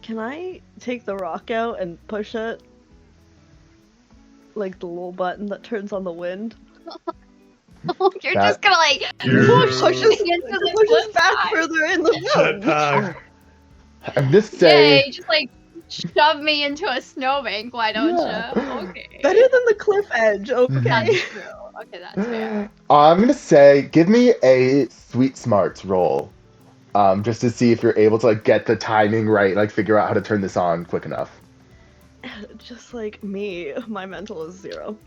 Can I take the rock out and push it? Like the little button that turns on the wind? You're just gonna like Push push me into the us back cliff further in the wind. Jetpack. I'm just saying. Yay, just like shove me into a snowbank, why don't you? Okay. Better than the cliff edge, okay? That's true. Okay, that's fair. I'm gonna say, give me a sweet smarts roll, just to see if you're able to like get the timing right, like figure out how to turn this on quick enough. Just like me, my mental is 0.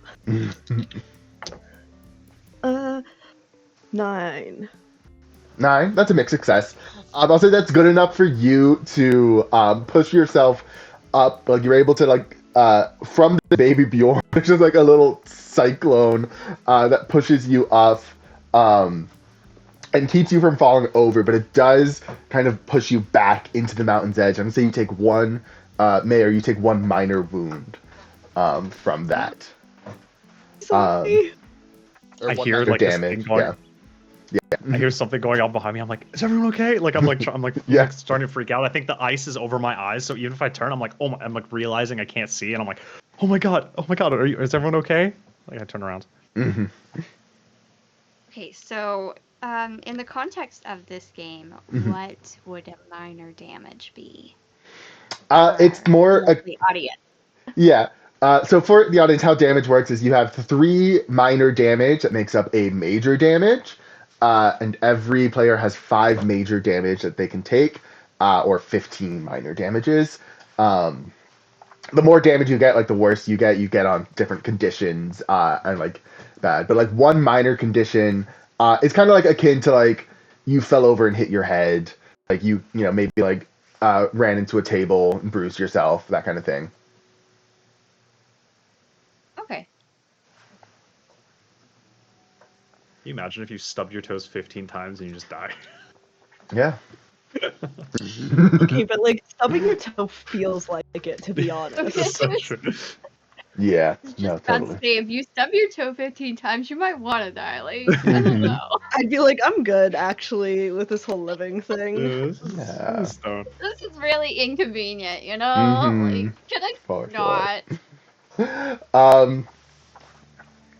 9. 9. That's a mixed success. I'll say that's good enough for you to push yourself up. Like you're able to like from the baby Bjorn, which is like a little cyclone that pushes you up and keeps you from falling over, but it does kind of push you back into the mountain's edge. I'm gonna say you take one, Mayor, you take 1 minor wound from that. Sorry. Or I 1 hear minor like this damage. thing going. Yeah. I hear something going on behind me. I'm like, is everyone okay? Like I'm like I'm Yeah. like starting to freak out. I think the ice is over my eyes, so even if I turn, I'm like, oh my, I'm like realizing I can't see, and I'm like, oh my god, is everyone okay? Like I turn around. Mm-hmm. Okay, so in the context of this game, what would a minor damage be? It's more The audience. Yeah. So for the audience, how damage works is you have 3 minor damage that makes up a major damage, and every player has 5 major damage that they can take, or 15 minor damages. The more damage you get, like the worse you get on different conditions, and like bad. But like 1 minor condition, it's kind of like akin to like you fell over and hit your head, like you maybe like ran into a table and bruised yourself, that kind of thing. Okay. Can you imagine if you stubbed your toes 15 times and you just die? Yeah. Okay, but like stubbing your toe feels like it, to be honest. This is so true. Yeah. Just No, about to totally. say, if you stub your toe 15 times, you might want to die. Like, I don't know. I'd be like, I'm good actually with this whole living thing. Yeah. Stone. This is really inconvenient, you know? Mhm. Like, can I For sure. not?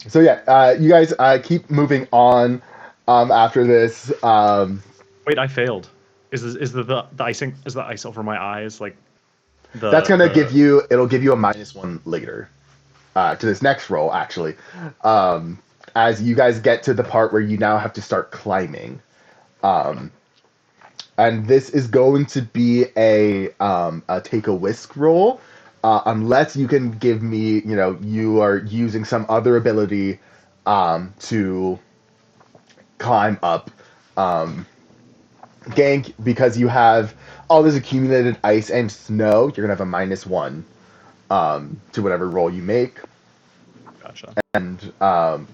So yeah, you guys keep moving on after this. Wait, I failed. Is the icing, is the ice over my eyes like the? That's gonna give you. It'll give you a -1 later to this next roll, actually. As you guys get to the part where you now have to start climbing. and this is going to be a take a whisk roll, unless you can give me, you are using some other ability to climb up. Gank, because you have all this accumulated ice and snow, you're gonna have a -1 to whatever roll you make. Gotcha. And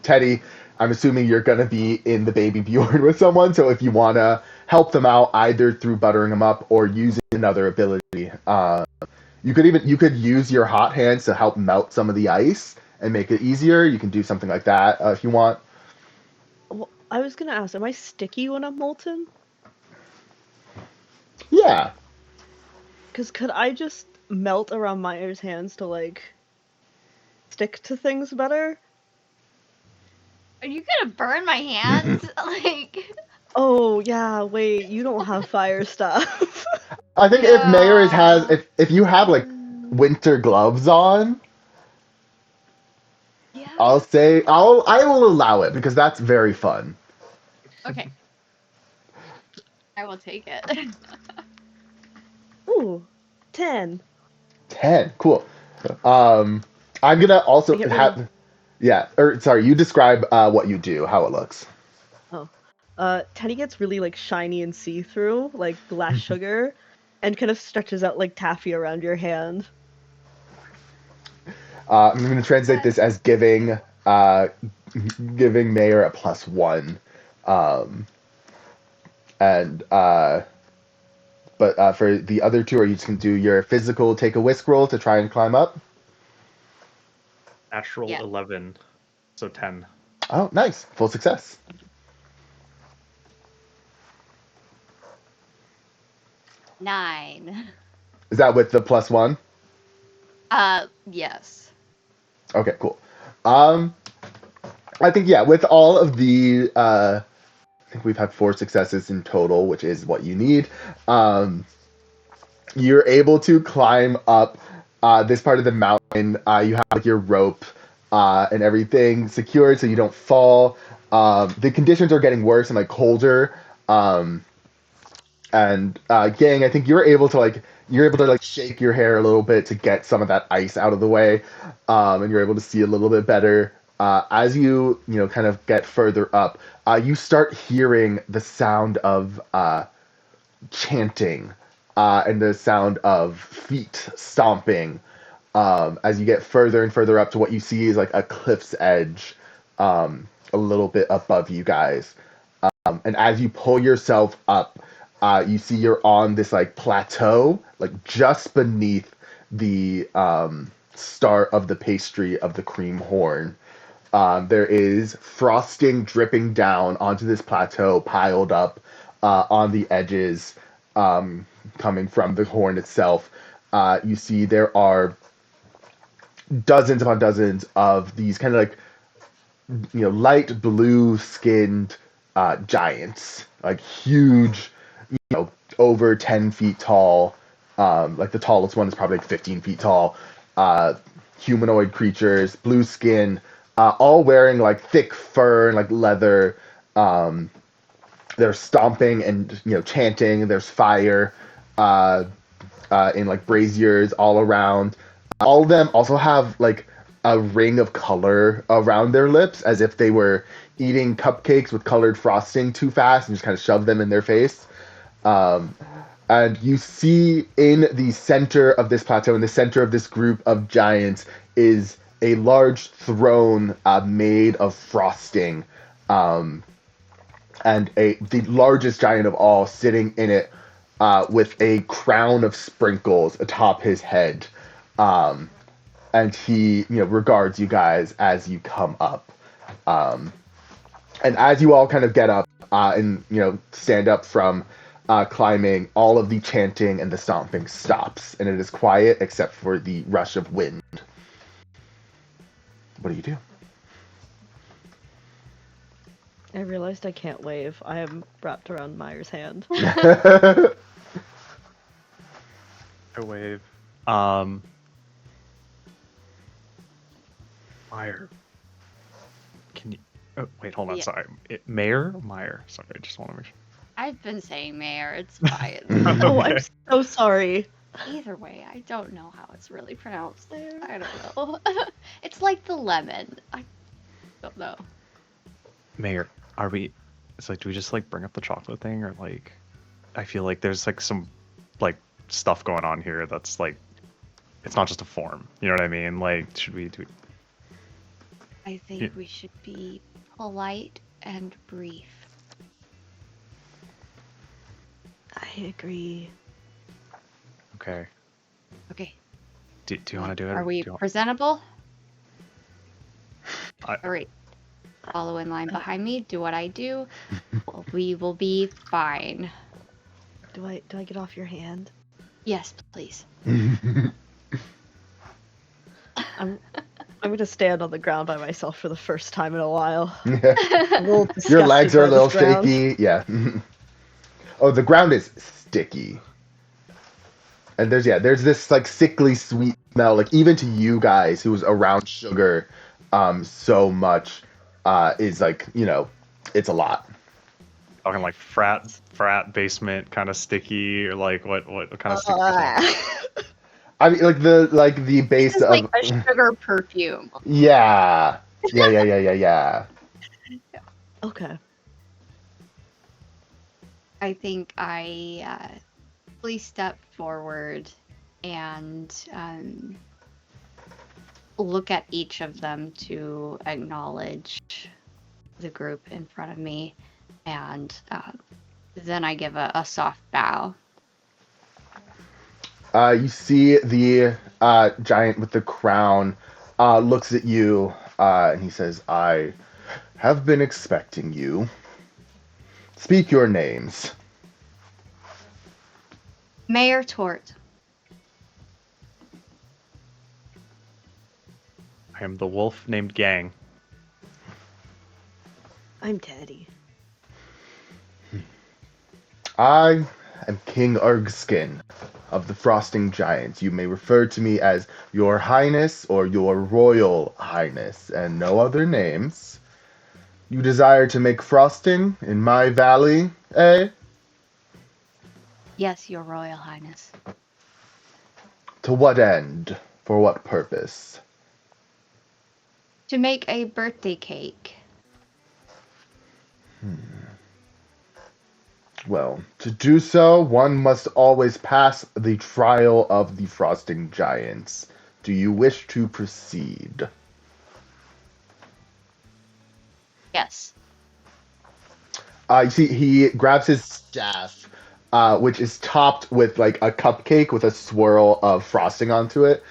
Teddy, I'm assuming you're gonna be in the baby Bjorn with someone, so if you wanna help them out either through buttering them up or using another ability, you could use your hot hands to help melt some of the ice and make it easier. You can do something like that if you want. Well, I was gonna ask, am I sticky when I'm molten? Yeah. Because could I just melt around Myers' hands to, like, stick to things better? Are you gonna burn my hands? Like, Oh, yeah, wait, you don't have fire stuff. I think if Mayor has, yeah. if you have like winter gloves on, Yeah. I will allow it because that's very fun. Okay. I will take it. Ooh, 10. 10, cool. I'm gonna I also get rid of... have, yeah, or sorry, you describe what you do, how it looks. Oh. Teddy gets really, like, shiny and see-through, like glass sugar, and kind of stretches out like taffy around your hand. I'm gonna translate this as giving Mayor a +1, um, and but for the other two, are you just gonna do your physical take a whisk roll to try and climb up? Natural Yeah. 11, so 10. Oh, nice, full success. 9. Is that with the +1? Yes. Okay, cool. Um, I think yeah, with all of the, I think we've had 4 successes in total, which is what you need. You're able to climb up this part of the mountain. You have like your rope and everything secured so you don't fall. The conditions are getting worse and like colder. Um, and Gang, I think you're able to like shake your hair a little bit to get some of that ice out of the way, and you're able to see a little bit better. As you kind of get further up, you start hearing the sound of chanting and the sound of feet stomping. As you get further and further up to what you see is like a cliff's edge, a little bit above you guys. And as you pull yourself up, you see you're on this like plateau, like just beneath the start of the pastry of the cream horn. There is frosting dripping down onto this plateau, piled up on the edges, coming from the horn itself. You see there are dozens upon dozens of these kind of like light blue skinned giants, like huge, over 10 feet tall. Like the tallest one is probably like 15 feet tall. Uh, Humanoid creatures, blue skin, all wearing like thick fur and like leather. Um, they're stomping and chanting. There's fire in like braziers all around. All of them also have like a ring of color around their lips, as if they were eating cupcakes with colored frosting too fast and just kind of shove them in their face. Um, and you see in the center of this plateau, in the center of this group of giants, is a large throne made of frosting, um, and the largest giant of all sitting in it with a crown of sprinkles atop his head. Um, and he regards you guys as you come up. Um, and as you all kind of get up and stand up from climbing, all of the chanting and the stomping stops, and it is quiet except for the rush of wind. What do you do? I realized I can't wave. I am wrapped around Myers' hand. I wave. Meyer. Can you? Oh, wait, hold on. Yeah. Sorry. Mayor? Meyer. Sorry, I just want to make sure. I've been saying Mayor. It's fine. Oh, I'm Okay. so sorry. Either way, I don't know how it's really pronounced. I don't know. It's like the lemon. I don't know. Mayor, are we? It's like, do we just like bring up the chocolate thing, or like? I feel like there's like some like stuff going on here that's like, it's not just a form. You know what I mean? Like, should we do? I think Yeah. we should be polite and brief. I agree. Okay. Okay. Do you want to do it? Are we Do you want- presentable? I- All right. Follow in line behind me. Do what I do. We will be fine. Do I get off your hand? Yes, please. I'm gonna stand on the ground by myself for the first time in a while. Yeah. A little Your legs disgusted are a by little this ground. shaky. Yeah. Oh, the ground is sticky. And there's this like sickly sweet smell, like even to you guys who's around sugar so much is like, it's a lot. Talking like frat basement kind of sticky, or like what kind of sticky? Are you talking? I mean like the This base is of like a sugar perfume. yeah. Yeah. Okay. I think I please step forward and look at each of them to acknowledge the group in front of me, and then I give a soft bow. You see the giant with the crown looks at you and he says, "I have been expecting you. Speak your names." Mayor Tort. I am the wolf named Gang. I'm Teddy. I am King Ergskin of the Frosting Giants. You may refer to me as Your Highness or Your Royal Highness, and no other names. You desire to make frosting in my valley, eh? Yes, Your Royal Highness. To what end? For what purpose? To make a birthday cake. Well, to do so, one must always pass the trial of the Frosting Giants. Do you wish to proceed? Yes. You see, he grabs his staff, which is topped with like a cupcake with a swirl of frosting onto it,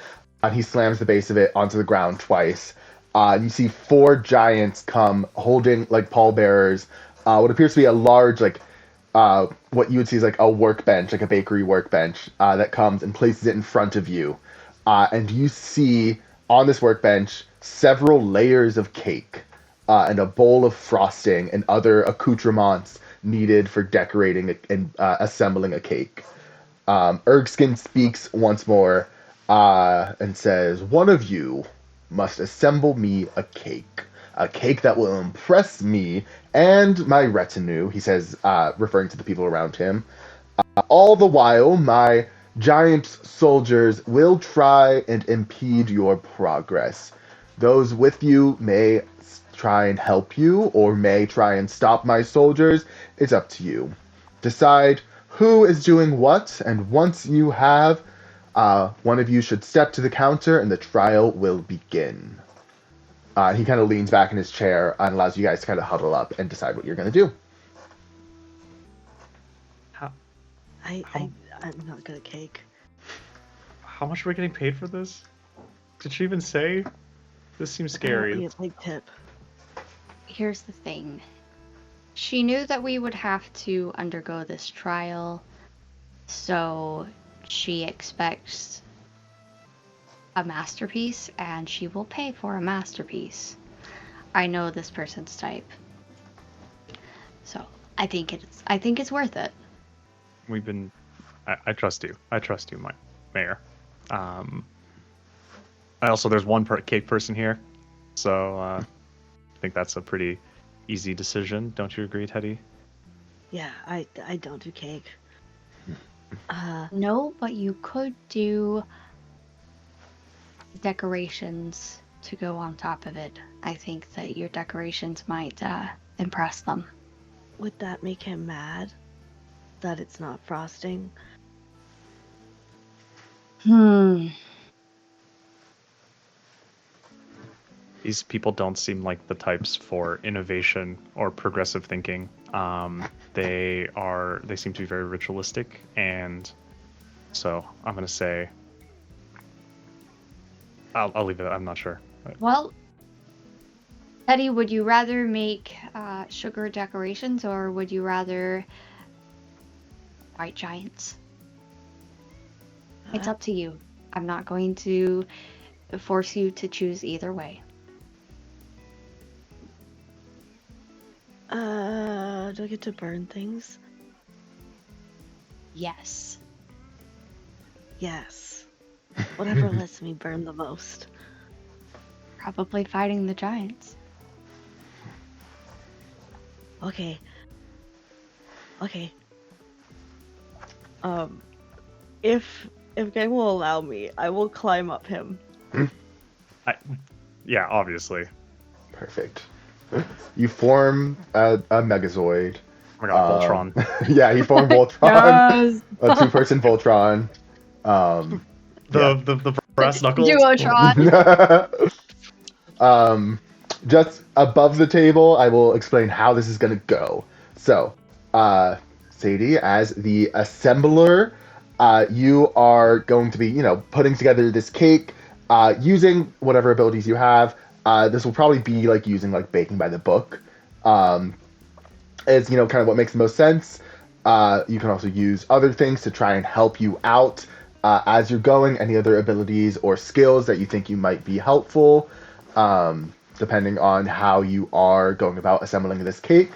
and he slams the base of it onto the ground twice. And you see four giants come holding like pallbearers, what appears to be a large like what you would see is like a workbench, like a bakery workbench, that comes and places it in front of you. And you see on this workbench several layers of cake and a bowl of frosting and other accoutrements needed for decorating and assembling a cake. Ergskin speaks once more and says, "One of you must assemble me a cake that will impress me and my retinue," he says, referring to the people around him. "All the while, my giant soldiers will try and impede your progress. Those with you may try and help you, or may try and stop my soldiers. It's up to you. Decide who is doing what, and once you have, one of you should step to the counter, and the trial will begin." He kind of leans back in his chair and allows you guys to kind of huddle up and decide what you're going to do. How I'm not good at cake. how much are we getting paid for this? Did she even say? This seems scary. Apparently a big tip. Here's the thing. She knew that we would have to undergo this trial, so she expects a masterpiece, and she will pay for a masterpiece. I know this person's type, so I think it's worth it. We've been. I trust you. I trust you, my mayor. There's one cake person here, so I think that's a pretty easy decision. Don't you agree, Teddy? Yeah, I don't do cake. No, but you could do decorations to go on top of it. I think that your decorations might impress them. Would that make him mad that it's not frosting? Hmm. These people don't seem like the types for innovation or progressive thinking. They seem to be very ritualistic, and so I'm gonna say I'll leave it. I'm not sure. Well, Teddy, would you rather make sugar decorations or would you rather white giants? It's up to you. I'm not going to force you to choose either way. Do I get to burn things? Yes. Yes. Whatever lets me burn the most. Probably fighting the giants. Okay. If Gang will allow me, I will climb up him. Yeah, obviously. Perfect. You form a Megazord. Oh my god, Voltron. Yeah, he formed Voltron. A two-person Voltron. The brass knuckles. Duotron. Just above the table, I will explain how this is going to go. So, Sadie, as the assembler, you are going to be, putting together this cake using whatever abilities you have. This will probably be like using like baking by the book. It's kind of what makes the most sense. You can also use other things to try and help you out as you're going. Any other abilities or skills that you think you might be helpful, depending on how you are going about assembling this cake.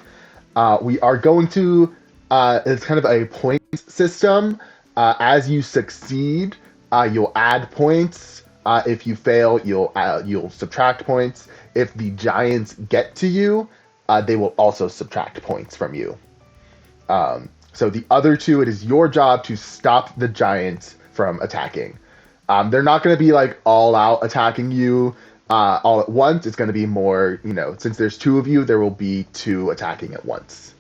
We are going to. It's kind of a points system. As you succeed, you'll add points. If you fail, you'll subtract points. If the giants get to you, they will also subtract points from you. So the other two, it is your job to stop the giants from attacking. They're not going to be like all out attacking you all at once. It's going to be more, since there's two of you, there will be two attacking at once.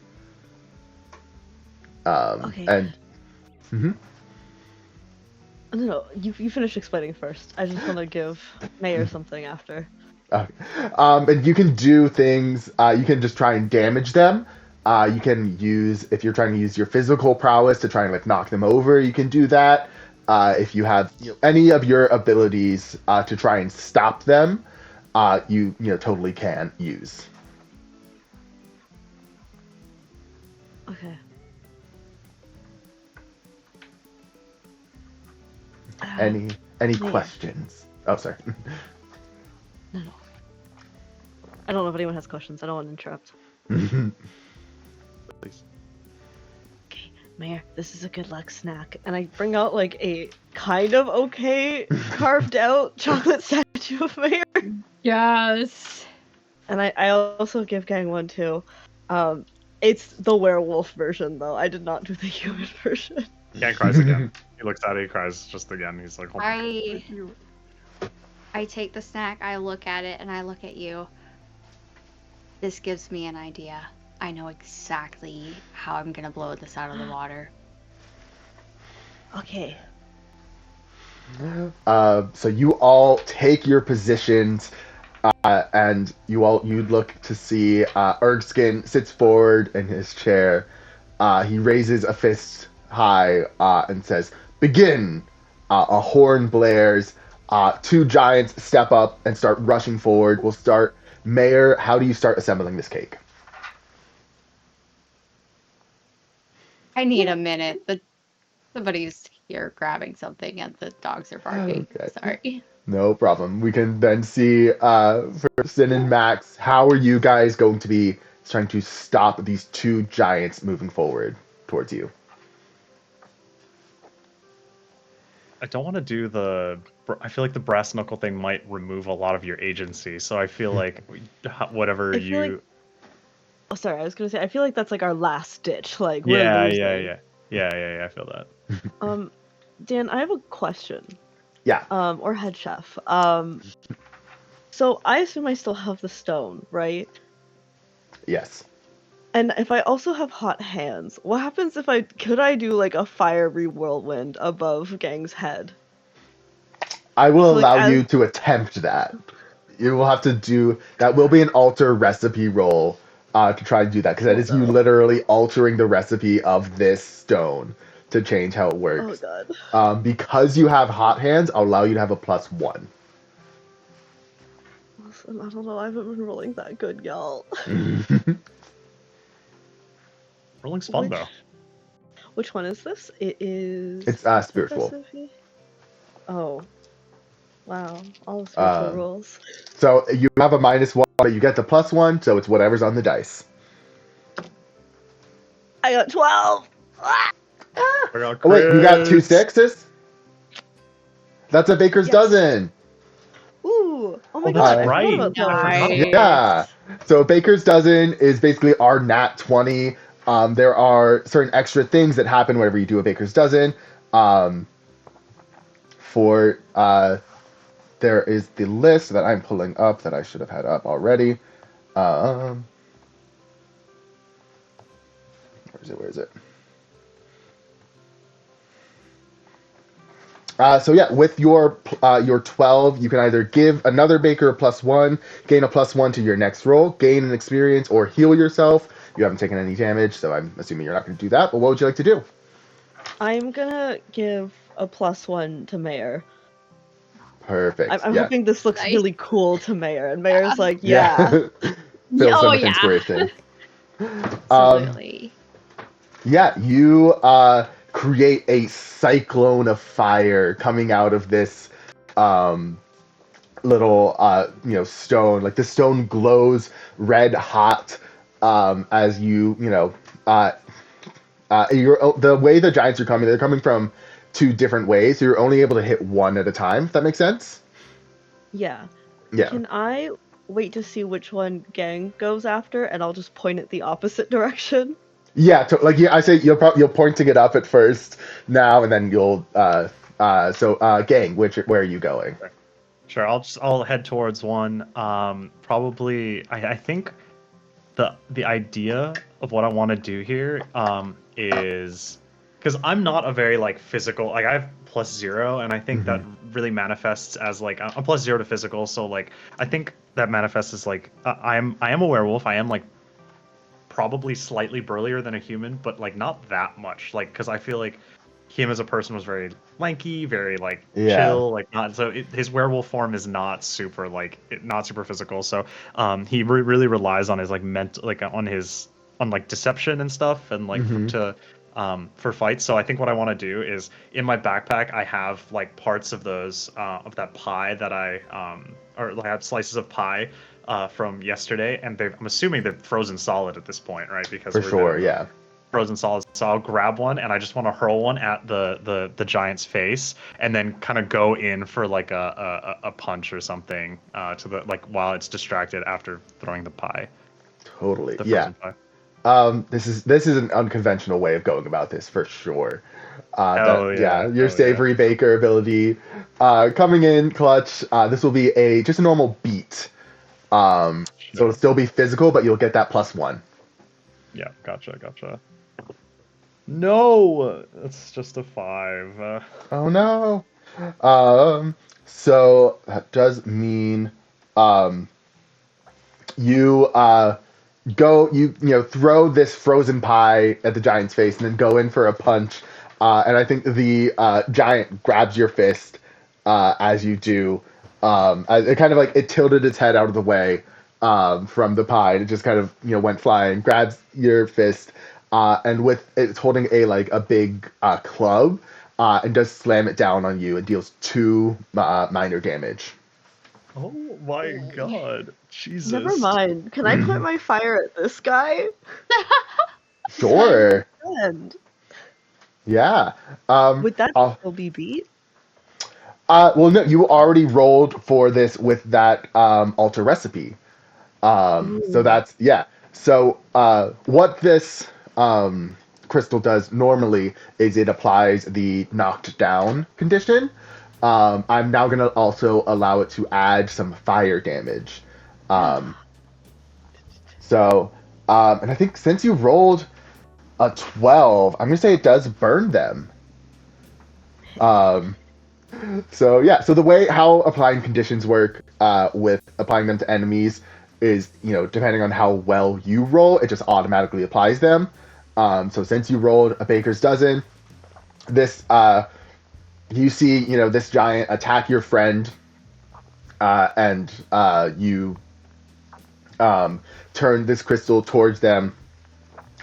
Okay. And mhm. No, you finish explaining first. I just want to give Mayor something after. And you can do things. You can just try and damage them. You can use, if you're trying to use your physical prowess to try and like knock them over, you can do that. If you have any of your abilities to try and stop them, you totally can use. Okay. Any questions? Oh, sorry. No. I don't know if anyone has questions. I don't want to interrupt. Please. Okay, Mayor, this is a good luck snack. And I bring out like a kind of okay carved out chocolate statue of Mayor. Yes. And I also give Gang one too. It's the werewolf version though. I did not do the human version. Yeah, he cries again. He looks at it, he cries just again. He's like, oh my God, thank you. I take the snack, I look at it, and I look at you. This gives me an idea. I know exactly how I'm gonna blow this out of the water. Okay. So you all take your positions, and you look to see Erskine sits forward in his chair. He raises a fist high and says, "Begin!" A horn blares. Two giants step up and start rushing forward. We'll start. Mayor, how do you start assembling this cake? I need a minute. Somebody's here grabbing something and the dogs are barking. Okay. Sorry. No problem. We can then see for Sin and Max, how are you guys going to be trying to stop these two giants moving forward towards you? I don't want to do I feel like the brass knuckle thing might remove a lot of your agency. So I feel like whatever I feel like Oh, sorry, I was gonna say I feel like that's like our last ditch. Like we're losing. Yeah. I feel that. Dan, I have a question. Yeah. Or head chef. So I assume I still have the stone, right? Yes. And if I also have hot hands, what happens if could I do like a fiery whirlwind above Gang's head? I will So, like, allow you to attempt that. You will have to do that. Will be an alter recipe roll to try to do that because that is you no. literally altering the recipe of this stone to change how it Oh works. god. Because you have hot hands, I'll allow you to have a +1. Listen, I don't know. I haven't been rolling that good, y'all. Rolling's fun though. Which one is this? It is. It's spiritual. Oh, wow! All the spiritual rolls. So you have a -1, but you get the +1, so it's whatever's on the dice. I got 12. Oh wait, you got 2 6s? That's a baker's dozen. Ooh! Oh my Oh, god! that's I right. forgot about Yeah, I forgot those. about Yeah. So baker's dozen is basically our nat 20. There are certain extra things that happen whenever you do a baker's dozen. There is the list that I'm pulling up that I should have had up already. Where is it? So yeah, with your 12, you can either give another baker a +1, gain a +1 to your next roll, gain an experience, or heal yourself. You haven't taken any damage, so I'm assuming you're not going to do that. But what would you like to do? I'm gonna give a +1 to Mayor. Perfect. I'm yeah. hoping this looks Nice. really cool to Mayor, and Mayor's like, Yeah. yeah. Fills them Oh, with yeah. inspiration. Absolutely. Yeah, you create a cyclone of fire coming out of this little stone. Like the stone glows red hot as the way the giants are coming, they're coming from 2 different ways, so you're only able to hit one at a time, if that makes sense. Yeah. Yeah. Can I wait to see which one Gang goes after, and I'll just point it the opposite direction? Yeah, I say you're pointing it up at first now, and then you'll gang, where are you going? Sure, I'll head towards one. Probably I think the idea of what I want to do here is because I'm not a very like physical, like I have +0, and I think that really manifests as like I'm +0 to physical, so like I think that manifests as like I am a werewolf. I am like probably slightly burlier than a human, but like not that much, like because I feel like him as a person was very lanky, very like chill, like not so his werewolf form is not super not super physical. So he really relies on his like mental, like on like deception and stuff, and like for fights. So I think what I want to do is in my backpack I have like parts of those of that pie that I have slices of pie from yesterday, and I'm assuming they're frozen solid at this point, right? Because For sure, yeah. Frozen solid. So I'll grab one and I just want to hurl one at the giant's face, and then kind of go in for like a punch or something to the like while it's distracted after throwing the pie. Totally. The frozen pie. This is an unconventional way of going about this for sure. Your savory baker ability coming in clutch. This will be just a normal beat. So it'll still be physical, but you'll get that +1. Yeah, gotcha. No, it's just a 5. Oh no. So that does mean you throw this frozen pie at the giant's face and then go in for a punch. And I think the giant grabs your fist as you do. It kind of like it tilted its head out of the way from the pie. And it just kind of went flying, grabs your fist, and with it's holding a big club, and does slam it down on you and deals 2 minor damage. Oh my god, Jesus! Never mind. Can I put my fire at this guy? Sure. And Yeah. would that still be beat? Well, no, you already rolled for this with that alter recipe. So that's So what this crystal does normally is it applies the knocked down condition. I'm now going to also allow it to add some fire damage. Um, and I think since you rolled a 12, I'm going to say it does burn them. Um, so yeah, so the way how applying conditions work with applying them to enemies is, depending on how well you roll, it just automatically applies them. So since you rolled a baker's dozen, this you see, this giant attack your friend, and you turn this crystal towards them.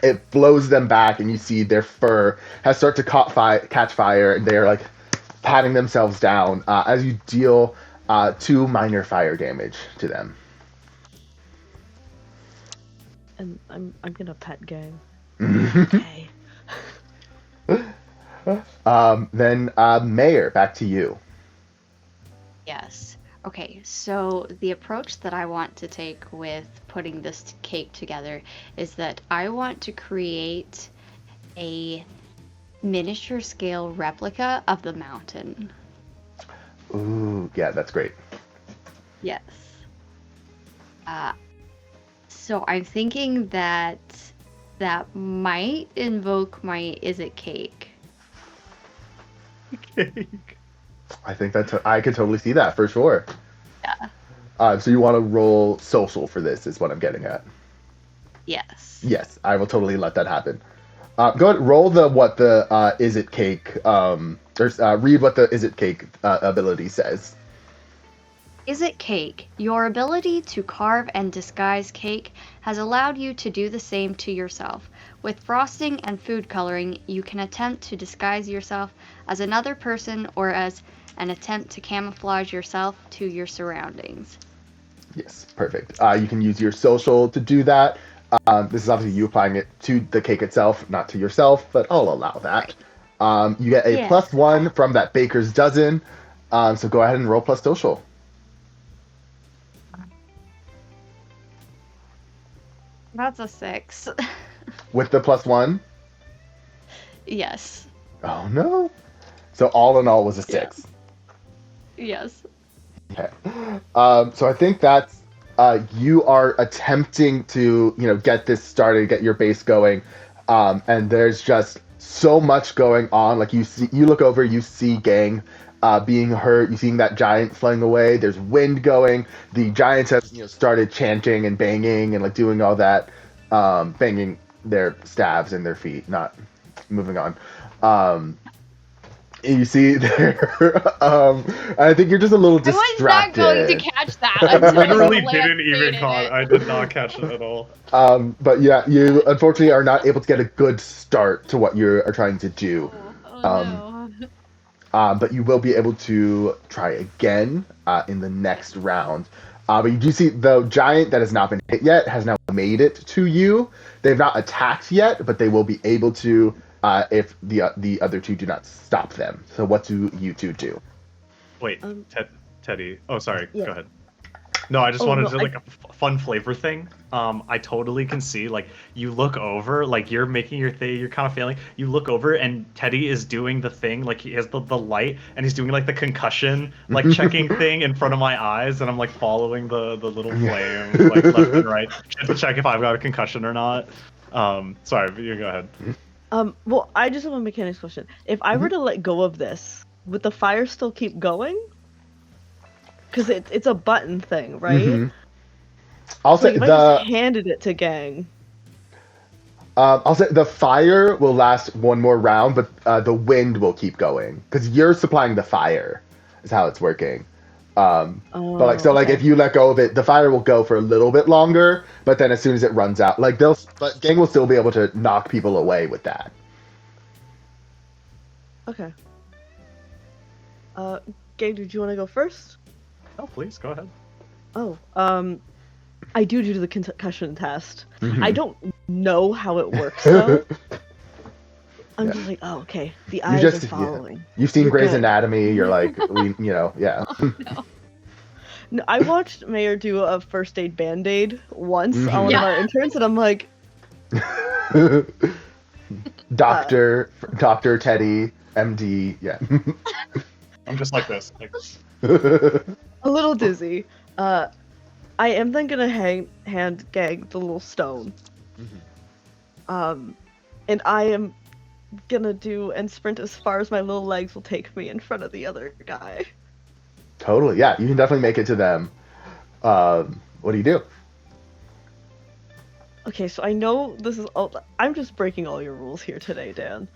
It blows them back, and you see their fur has started to catch fire, and they are like patting themselves down as you deal 2 minor fire damage to them. And I'm gonna pet gang. Okay. Then Mayor, back to you. Yes. Okay, so the approach that I want to take with putting this cake together is that I want to create a miniature scale replica of the mountain. Ooh, yeah, that's great. Yes. So I'm thinking that might invoke my is it cake. Cake. I think I could totally see that for sure. Yeah. So you want to roll social for this, is what I'm getting at. Yes. Yes, I will totally let that happen. Go ahead, roll what the is it cake, read what the is it cake ability says. Is it cake? Your ability to carve and disguise cake has allowed you to do the same to yourself. With frosting and food coloring, you can attempt to disguise yourself as another person or as an attempt to camouflage yourself to your surroundings. Yes, perfect. You can use your social to do that. This is obviously you applying it to the cake itself, not to yourself, but I'll allow that. You get a +1 from that baker's dozen. So go ahead and roll plus social. That's a 6. With the +1? Yes. Oh no. So all in all was a 6. Yes. Okay. So I think that's you are attempting to get this started, get your base going, and there's just so much going on. Like you look over, you see gang being hurt. You seeing that giant flying away. There's wind going. The giants have started chanting and banging and like doing all that, banging their staves in their feet. Not moving on. You see there, I think you're just a little distracted. I was not going to catch that. I Until literally Leia didn't even created caught. it. I did not catch it at all. But yeah, you unfortunately are not able to get a good start to what you are trying to do. No. But you will be able to try again in the next round. But you do see the giant that has not been hit yet has now made it to you. They've not attacked yet, but they will be able to if the other two do not stop them. So what do you two do? Wait, Teddy. Oh, sorry. Yeah. Go ahead. No, I just wanted to do no, like a fun flavor thing. I totally can see, like, you look over, like, you're making your thing, you're kind of failing. You look over, and Teddy is doing the thing, like, he has the light, and he's doing, like, the concussion, like, checking thing in front of my eyes, and I'm, like, following the little flame, like, left and right, to check if I've got a concussion or not. Sorry, you go ahead. Well, I just have a mechanics question. If I were to let go of this, would the fire still keep going? Because it's a button thing, right? Mm-hmm. I'll say if I just handed it to gang. I'll say the fire will last one more round, but the wind will keep going because you're supplying the fire. Is how it's working. But if you let go of it, the fire will go for a little bit longer. But then as soon as it runs out, but gang will still be able to knock people away with that. Okay. Gang, did you want to go first? Oh, please, go ahead. Oh, I do the concussion test. Mm-hmm. I don't know how it works though. I'm just like, oh, okay. The eyes are following. You've seen You're Grey's good. Anatomy. You're like, yeah. No. No, I watched Mayor do a first aid band-aid once on one Yeah. of our interns, and I'm like, Doctor Teddy, MD, yeah. I'm just like this. Like, a little dizzy. I am then gonna hand gag the little stone. And I am gonna do and sprint as far as my little legs will take me in front of the other guy. Totally, yeah. You can definitely make it to them. What do you do? Okay, so I know this is all. I'm just breaking all your rules here today, Dan.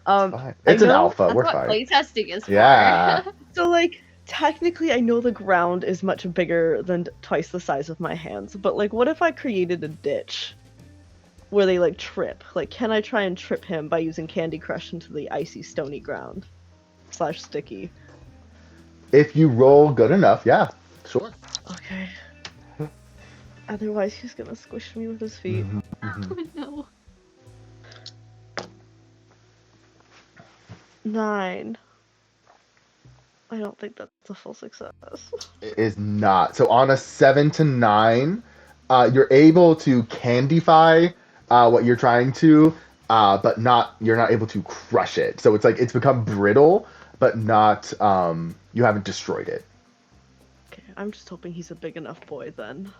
Fine. It's I an know- alpha. That's We're what fine. playtesting is for. Yeah. So, like, technically, I know the ground is much bigger than twice the size of my hands, but, like, what if I created a ditch where they, like, trip? Like, can I try and trip him by using Candy Crush into the icy, stony ground? / sticky. If you roll good enough, yeah, sure. Okay. Otherwise, he's gonna squish me with his feet. Oh no. 9. I don't think that's a full success. It is not. So on a 7 to 9, you're able to candyfy what you're trying to, but you're not able to crush it. So it's like it's become brittle, but not you haven't destroyed it. Okay, I'm just hoping he's a big enough boy then.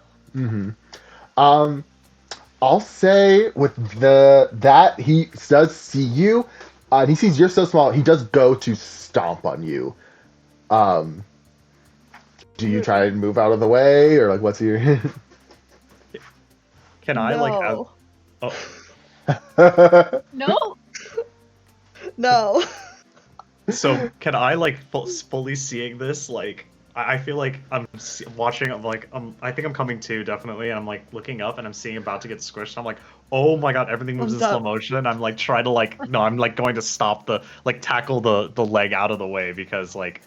I'll say with that he does see you, and he sees you're so small. He does go to stomp on you. Do you try and move out of the way, or like what's your? can I like? No. Oh, No. No. so can I like fully seeing this? Like, I feel like I'm watching. I'm like, I think I'm coming to definitely. And I'm like looking up, and I'm seeing about to get squished. I'm like, oh my god, everything moves in slow motion. I'm like trying to like, no, I'm like going to stop tackle the leg out of the way because like.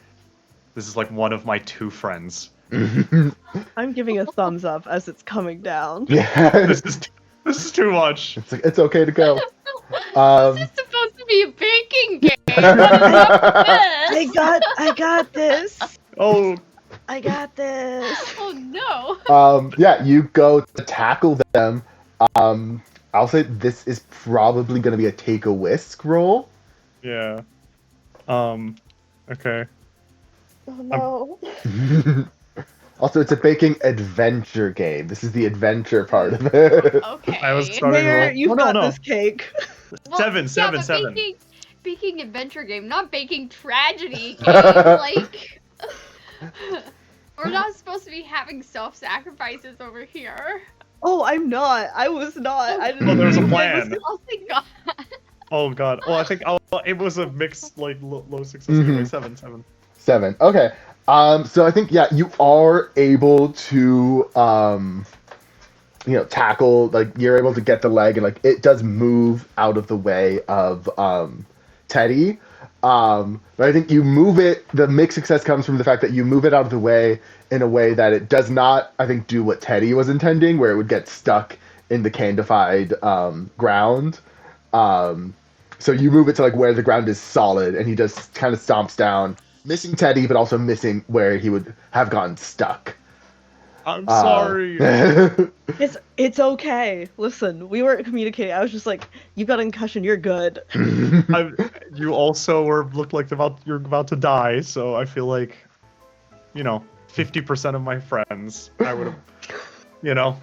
This is like one of my 2 friends. I'm giving a thumbs up as it's coming down. Yeah, This is too much. it's okay to go. This is supposed to be a baking game. Yes. I got this. Oh, I got this. Oh no. Yeah, you go to tackle them. I'll say this is probably going to be a take a whisk roll. yeah. Okay. Oh no. Also, it's a baking adventure game. This is the adventure part of it. Okay. I was starting Mayor, roll. you've Oh, got no. this cake. Well, Seven. but baking adventure game, not baking tragedy game. Like, we're not supposed to be having self-sacrifices over here. Oh, I'm not. I was not. I didn't. Oh, there's a think that plan. was- Oh thank God. Oh god. Oh, I think it was a mixed like low success. Anyway, 7. 7. Okay. So I think you are able to tackle, like you're able to get the leg and like it does move out of the way of Teddy. But I think you move it. The mixed success comes from the fact that you move it out of the way in a way that it does not, I think, do what Teddy was intending, where it would get stuck in the candified ground. So you move it to like where the ground is solid, and he just kind of stomps down, missing Teddy, but also missing where he would have gotten stuck. I'm sorry. It's okay. Listen, we weren't communicating. I was just like, you got a concussion. You're good. You also look like you're about to die, so I feel like, 50% of my friends, I would have,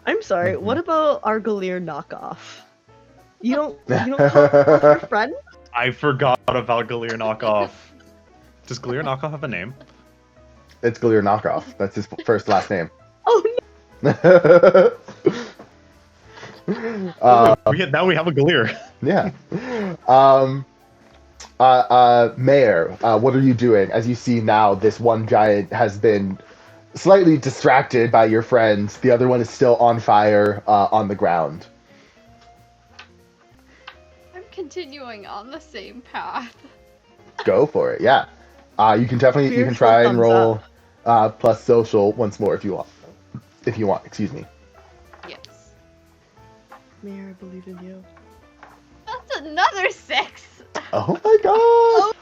I'm sorry. What about our Galir knockoff? You don't call your friend? I forgot about Galir Knockoff. Does Galir Knockoff have a name? It's Galir Knockoff. That's his first last name. Oh no. Now we have a Galir. Yeah. Mayor, what are you doing? As you see now, this one giant has been slightly distracted by your friends. The other one is still on fire on the ground. I'm continuing on the same path. Go for it, yeah. You can try and thumbs roll plus social once more if you want. Excuse me. Yes. Mayor, I believe in you. That's another 6. Oh my god! Oh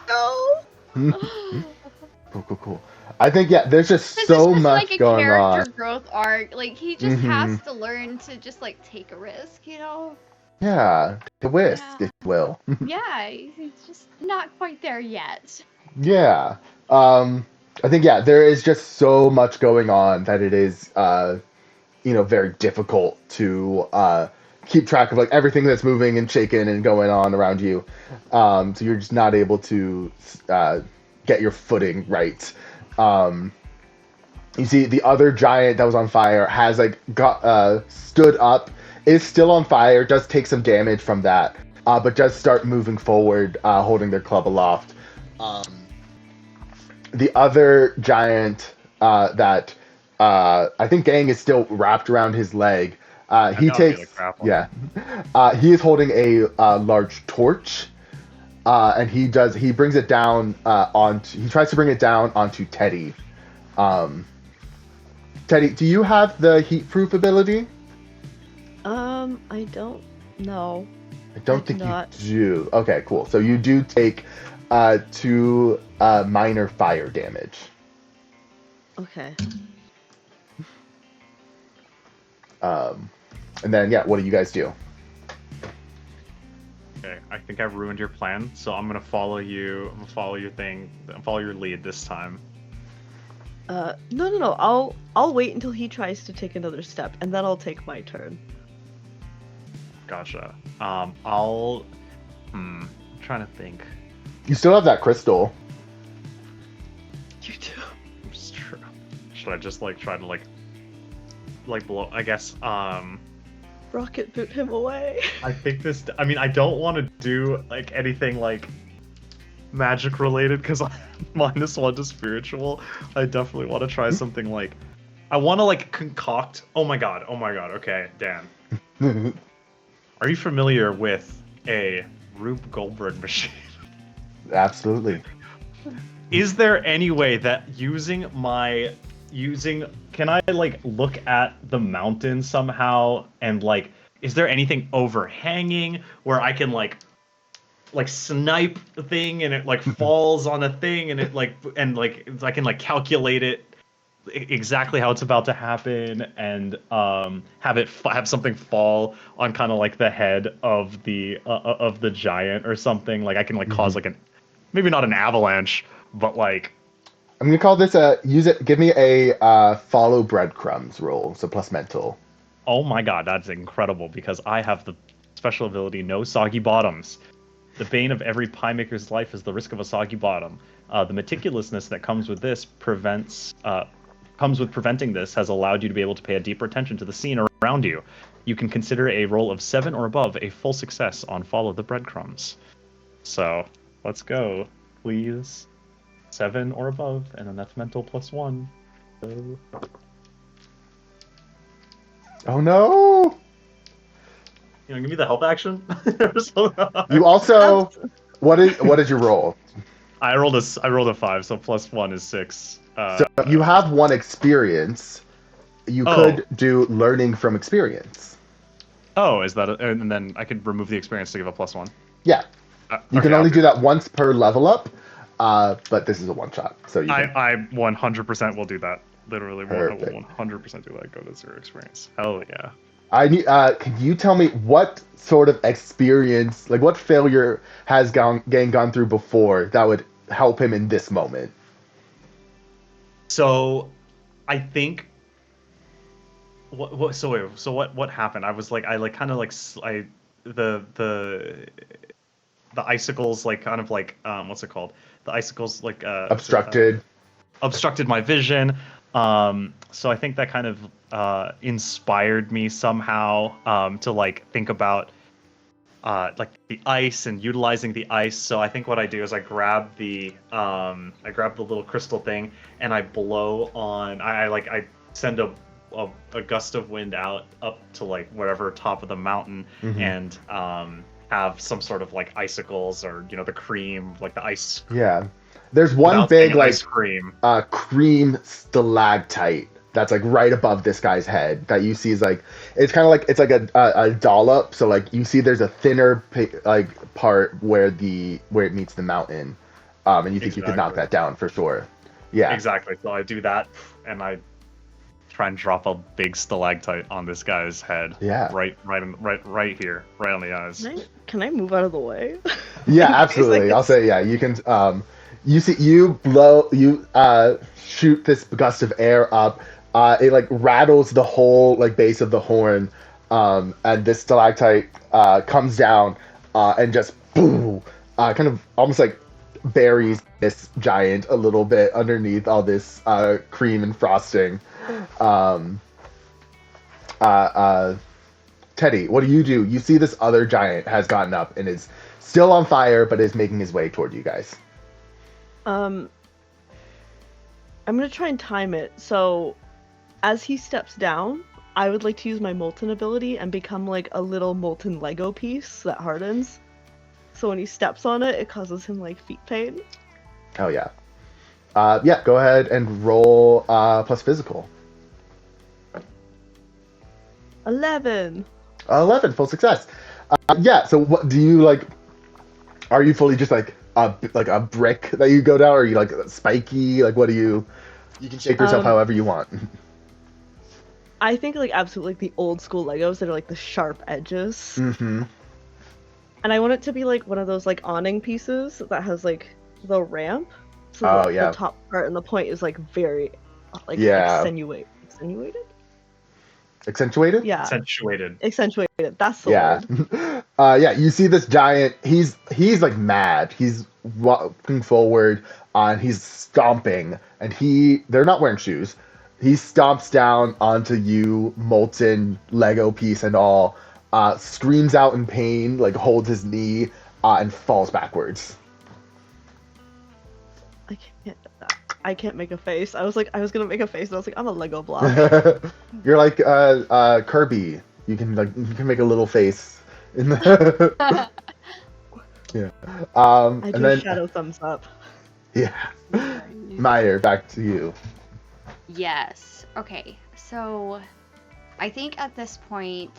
no! Cool. I think there's just This so is just much like a going on. character growth arc. Like he just Mm-hmm. has to learn to just like take a risk, you know? Yeah, the whisk, Yeah. if you will. Yeah, he's just not quite there yet. Yeah. I think there is just so much going on that it is very difficult to keep track of like everything that's moving and shaking and going on around you. So you're just not able to get your footing right. You see the other giant that was on fire has like got stood up, is still on fire, does take some damage from that, but does start moving forward, holding their club aloft. The other giant that I think Gang is still wrapped around his leg. He takes he is holding a large torch, and he brings it down he tries to bring it down onto Teddy. Teddy, do you have the heat proof ability? I don't know. I don't think not. you do. Okay, cool. So you do take 2 minor fire damage. Okay. And then what do you guys do? Okay, I think I've ruined your plan, so I'm gonna follow you. I'm gonna follow your thing. Follow your lead this time. No. I'll wait until he tries to take another step, and then I'll take my turn. Gotcha. I'm trying to think. You still have that crystal. You do. Should I just like try to like blow? I guess. Rocket boot him away. I think this. I mean, I don't want to do like anything like magic related because I'm -1 to spiritual. I definitely want to try something like. I want to like concoct. Oh my god. Okay, Dan. Are you familiar with a Rube Goldberg machine? Absolutely. Is there any way that can I like look at the mountain somehow and like is there anything overhanging where I can like snipe the thing and it like falls on a thing and it like I can like calculate it exactly how it's about to happen and have something fall on kind of like the head of the giant or something, like I can like cause like maybe not an avalanche but like I'm gonna call this give me a follow breadcrumbs roll, so plus mental. Oh my god, that's incredible because I have the special ability No Soggy Bottoms. The bane of every pie maker's life is the risk of a soggy bottom. The meticulousness that comes with preventing this has allowed you to be able to pay a deeper attention to the scene around you. You can consider a roll of 7 or above a full success on Follow the Breadcrumbs. So, let's go, please. 7 or above, and then that's mental +1. So... Oh no! You know, give me the help action. You also what did you roll? I rolled a 5, so +1 is 6. So you have 1 experience. You could do learning from experience. Oh, is that and then I could remove the experience to give a +1? Yeah. You can only do that once per level up, but this is a one-shot. So I 100% will do that. Literally, Perfect. will 100% do that. Go to 0 experience. Hell yeah. I need. Can you tell me what sort of experience, like what failure has Gang gone through before that would help him in this moment? So, I think. What happened? I was like, the icicles like kind of like what's it called? The icicles like obstructed my vision. So I think that kind of inspired me somehow to like think about like the ice and utilizing the ice. So I think what I do is I grab the little crystal thing and I blow on. I send a gust of wind out up to like whatever top of the mountain and have some sort of like icicles or the cream, like the ice. Yeah. There's one big like cream stalactite that's like right above this guy's head that you see is like it's kind of like it's like a dollop. So like you see there's a thinner like part where it meets the mountain, and you think you could knock that down for sure. Yeah. Exactly. So I do that, and I try and drop a big stalactite on this guy's head. Yeah. Right here, right on the eyes. Can I move out of the way? Yeah, In case I absolutely. get I'll say yeah. You can. You shoot this gust of air up. It like rattles the whole like base of the horn, and this stalactite comes down and just boom, kind of almost like buries this giant a little bit underneath all this cream and frosting. Um, Teddy, what do? You see this other giant has gotten up and is still on fire, but is making his way toward you guys. I'm gonna try and time it. So, as he steps down, I would like to use my molten ability and become like a little molten Lego piece that hardens. So when he steps on it, it causes him like feet pain. Oh yeah. Yeah, go ahead and roll plus physical. 11. 11, full success. Yeah, so what do you like? Are you fully just like a brick that you go down, or are you like spiky? Like, what do you? You can shape yourself however you want. I think like absolutely like the old school Legos that are like the sharp edges. Mm-hmm. And I want it to be like one of those like awning pieces that has like the ramp. So Oh, the yeah. top part and the point is like very like Yeah. accentuated. Accentuated? Yeah. Accentuated. That's the Yeah. word. Yeah, you see this giant, he's like mad. He's walking forward and he's stomping, and they're not wearing shoes. He stomps down onto you, molten Lego piece and all, screams out in pain, like holds his knee, and falls backwards. I can't make a face. I was gonna make a face, and I was like, I'm a Lego block. You're like Kirby. You can make a little face in the yeah. I do And then shadow thumbs up. yeah, Meyer, back to you. Yes. Okay. So, I think at this point,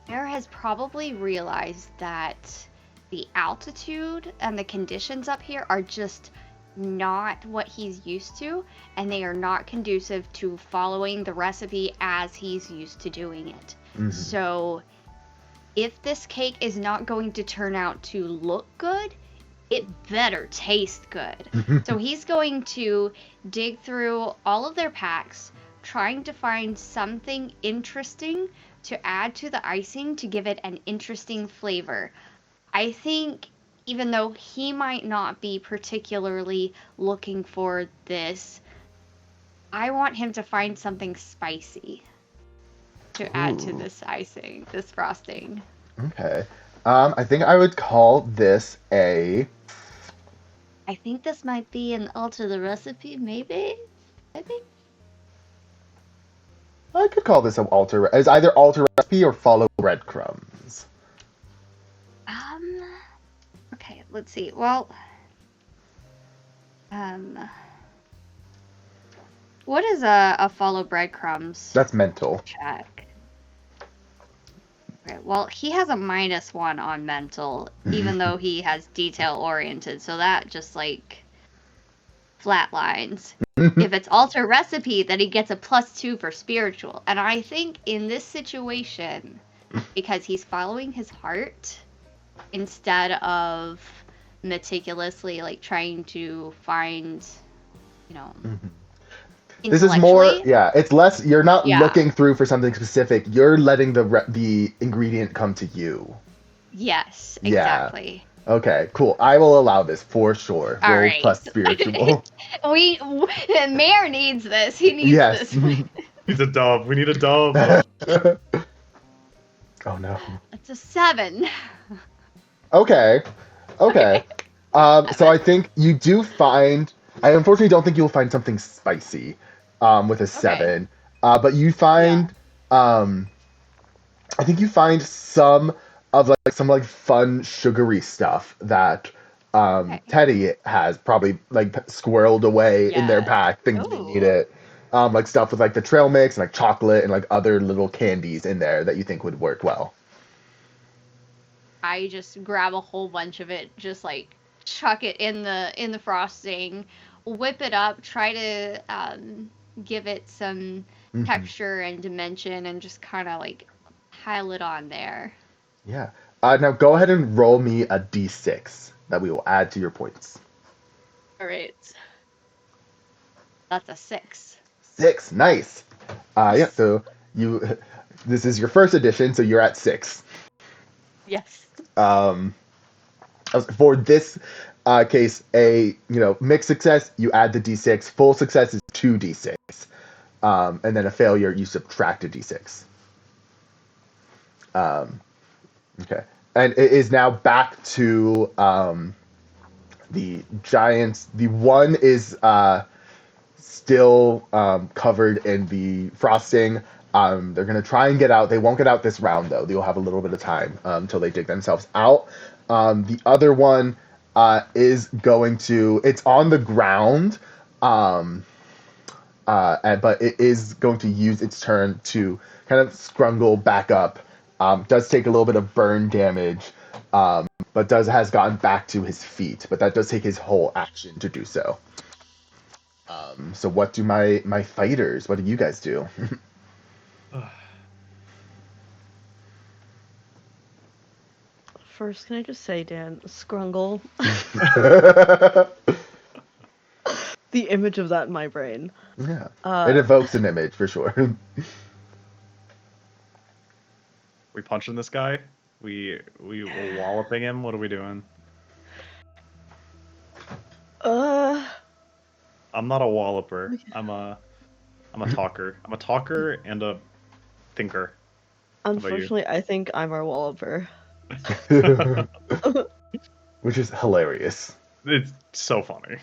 Bear has probably realized that the altitude and the conditions up here are just not what he's used to, and they are not conducive to following the recipe as he's used to doing it. Mhm. So, if this cake is not going to turn out to look good, it better taste good. So he's going to dig through all of their packs, trying to find something interesting to add to the icing to give it an interesting flavor. I think even though he might not be particularly looking for this, I want him to find something spicy to add to this icing, this frosting. Okay. I think I would call this a. I think this might be an alter the recipe, maybe? I could call this an alter. It's either alter recipe or follow breadcrumbs. Okay, let's see. Well, what is a follow breadcrumbs? That's mental. Check. Okay, well, he has a -1 on mental, even though he has detail oriented, so that just like flatlines. If it's alter recipe, then he gets a +2 for spiritual. And I think in this situation, because he's following his heart instead of meticulously like trying to find, you know, This is more, intellectually. yeah. It's less. You're not Yeah. looking through for something specific. You're letting the ingredient come to you. Yes, Yeah. exactly. Okay, cool. I will allow this for sure. All Roll right. plus spiritual. Mayor needs this. He needs Yes. this. He's a dub. We need a dub. Oh no. It's a 7. Okay. So I think you do find. I unfortunately don't think you'll find something spicy with a 7. But you find. I think you find some of some fun sugary stuff that Teddy has probably squirreled away in their pack, thinking they need it. Like stuff with the trail mix and chocolate and other little candies in there that you think would work well. I just grab a whole bunch of it, just chuck it in the frosting, whip it up, try to give it some Mhm. texture and dimension, and just kind of like pile it on there. Yeah. Now go ahead and roll me a d6 that we will add to your points. All right. That's a 6. 6, nice. Yeah. So you, this is your first edition, so you're at 6. Yes. For this case, mixed success, you add the d6. Full success is 2d6, and then a failure, you subtract a d6. Okay, and it is now back to the giants. The one is still covered in the frosting. They're gonna try and get out. They won't get out this round though. They'll have a little bit of time until they dig themselves out. The other one is going to. It's on the ground, but it is going to use its turn to kind of scrungle back up. Does take a little bit of burn damage, but has gotten back to his feet. But that does take his whole action to do so. So what do my fighters? What do you guys do? First, can I just say, Dan, scrungle. The image of that in my brain. Yeah, it evokes an image for sure. We punching this guy? We walloping him? What are we doing? I'm not a walloper. I'm a talker. I'm a talker and a thinker. Unfortunately, I think I'm our walloper. Which is hilarious. It's so funny.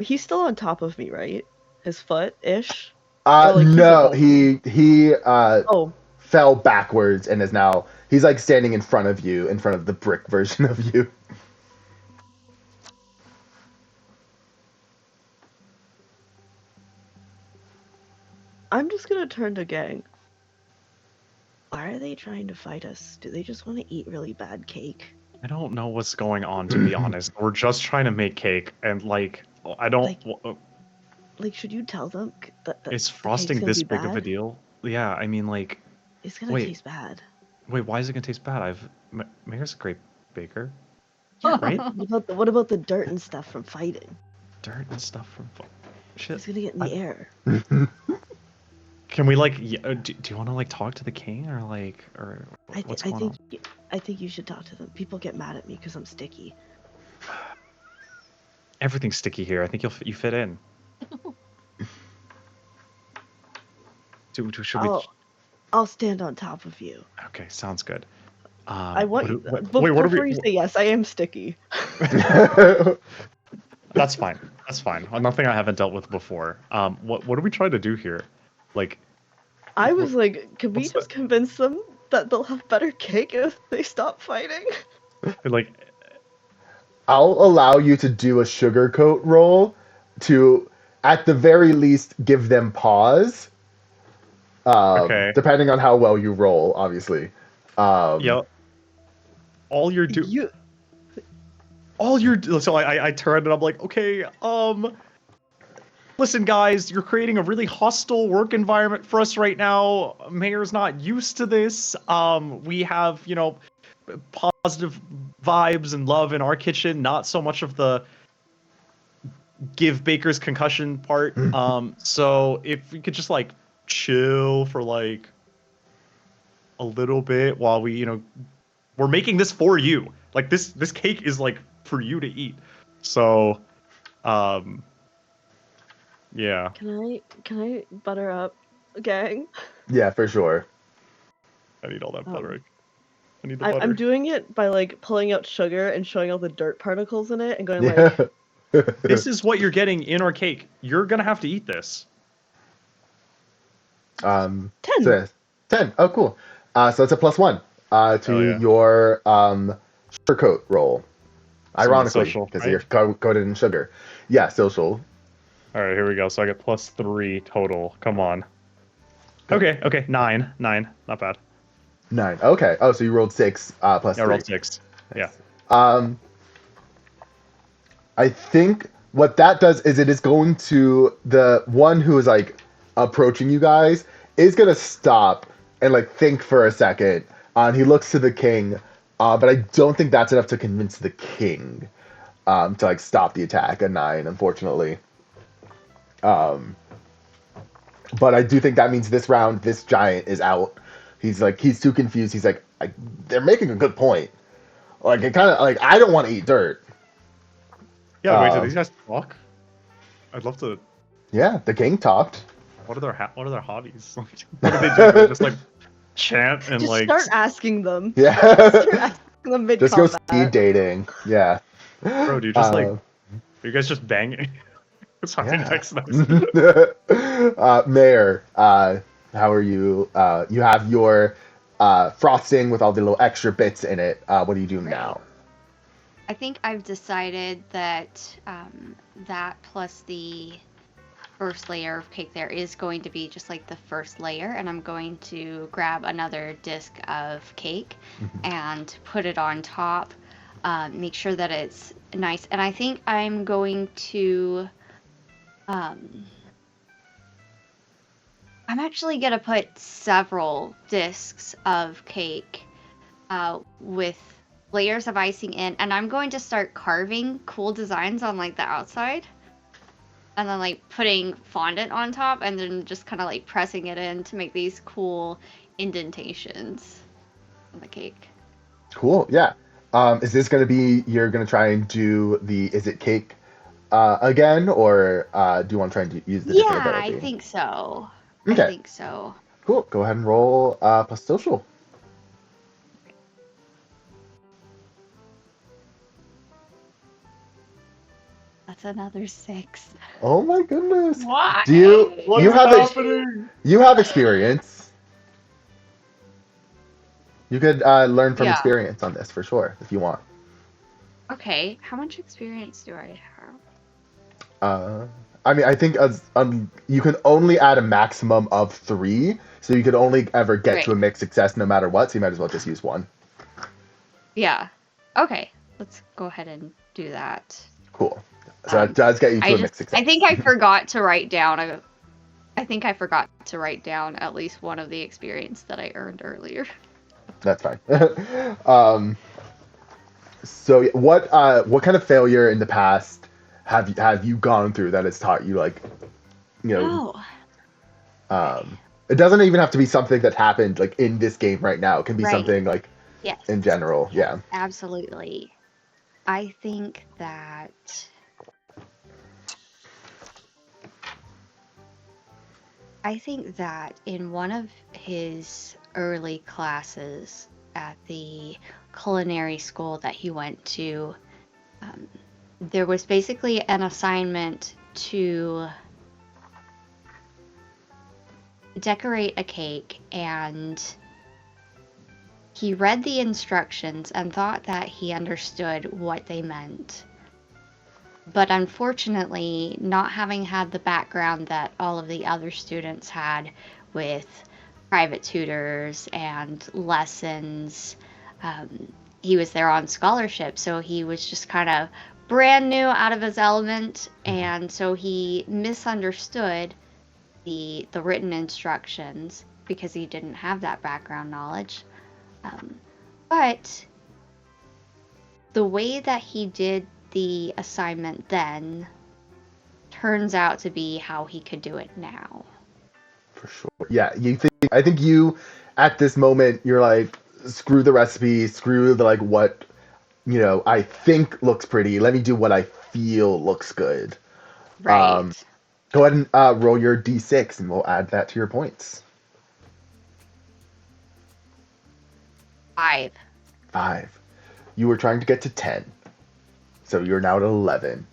He's still on top of me, right? His foot-ish? Like, no, he Oh. fell backwards and is now he's like standing in front of you, in front of the brick version of you. I'm just gonna turn to gang. Why are they trying to fight us? Do they just want to eat really bad cake? I don't know what's going on, to be honest. We're just trying to make cake, and like, I don't. Like, should you tell them that Is the frosting cake's gonna this be big of a bad? deal? Yeah, I mean, like, It's gonna wait. taste bad. Wait, why is it gonna taste bad? Mayor's a great baker, Yeah, right? What about the dirt and stuff from fighting? Dirt and stuff from shit. It's gonna get in the air. Can we like? Do you want to like talk to the king or like or what's going on? I think you should talk to them. People get mad at me because I'm sticky. Everything's sticky here. I think you fit in. Should we? I'll stand on top of you. Okay, sounds good. I want you. Wait, what are before we? you say yes, I am sticky. That's fine. That's fine. Nothing I haven't dealt with before. What are we trying to do here? Like, I was like, can we what's just convince them that they'll have better cake if they stop fighting? like, I'll allow you to do a sugarcoat roll to, at the very least, give them pause. Okay. Depending on how well you roll, obviously. Yeah. All you're doing. So I turned and I'm like, okay, listen guys, you're creating a really hostile work environment for us right now. Mayor's not used to this. We have, positive vibes and love in our kitchen, not so much of the give bakers concussion part. So if we could just like chill for like a little bit while we, we're making this for you. Like this cake is like for you to eat. So, yeah. Can I butter up, gang? Yeah, for sure. I need all that butter. I need the butter. I'm doing it by like pulling out sugar and showing all the dirt particles in it and going Yeah. like, This is what you're getting in our cake. You're gonna have to eat this. 10. So 10. Oh, cool. So it's a +1 to your sugarcoat roll. Ironically, because you're coated in sugar. Yeah, social. All right, here we go. So I get +3 total. Come on. Okay, 9. Not bad. 9. Okay. Oh, so you rolled 6 plus 3. I rolled 6. Yeah. I think what that does is it is going to the one who is like approaching you guys is gonna stop and like think for a second. And he looks to the king, but I don't think that's enough to convince the king to like stop the attack. A 9, unfortunately. Um, but I do think that means this round, this giant is out. He's too confused. He's like, they're making a good point. Like it kind of like I don't want to eat dirt. Yeah, wait, do Um, these guys talk? I'd love to. Yeah, the king talked. What are their hobbies? What do they do? They just like chant and Just like. start asking them. Yeah. Start asking them Just go mid-combat. speed dating. Yeah. Bro, do you just like? Uh, Are you guys just banging? Sorry, Yeah. next. Mayor, how are you? You have your frosting with all the little extra bits in it. What do you do now? I think I've decided that that plus the first layer of cake there is going to be just like the first layer, and I'm going to grab another disc of cake and put it on top, make sure that it's nice, and I think I'm going to I'm actually gonna put several discs of cake with layers of icing in, and I'm going to start carving cool designs on like the outside, and then like putting fondant on top, and then just kind of like pressing it in to make these cool indentations on the cake. Cool. Yeah. Is this going to be, you're going to try and do the, is it cake again, or do you want to try and use the different Yeah, ability? I think so. Okay. I think so. Cool. Go ahead and roll plus social. That's another 6. Oh my goodness. Why? Do you, What you is have happening? you have experience. You could learn from Yeah. experience on this for sure, if you want. Okay, how much experience do I have? I mean, I think as you can only add a maximum of 3, so you could only ever get to a Right. mixed success no matter what. So you might as well just use 1. Yeah. Okay, let's go ahead and do that. Cool. So that does get you to a mixed success. I think I forgot to write down at least one of the experience that I earned earlier. That's fine. So what kind of failure in the past have you gone through that has taught you, like, you know, it doesn't even have to be something that happened like in this game right now. It can be Right. something like Yes. in general. Yeah. Absolutely. I think that in one of his early classes at the culinary school that he went to, there was basically an assignment to decorate a cake, and he read the instructions and thought that he understood what they meant. But unfortunately, not having had the background that all of the other students had with private tutors and lessons, he was there on scholarship, so he was just kind of brand new out of his element, and so he misunderstood the written instructions because he didn't have that background knowledge. But the way that he did the assignment then turns out to be how he could do it now. For sure. Yeah, I think you at this moment you're like, screw the recipe, screw the like what, you know, I think looks pretty. Let me do what I feel looks good. Right. Go ahead and roll your d6 and we'll add that to your points. 5. 5. You were trying to get to 10. So you're now at 11.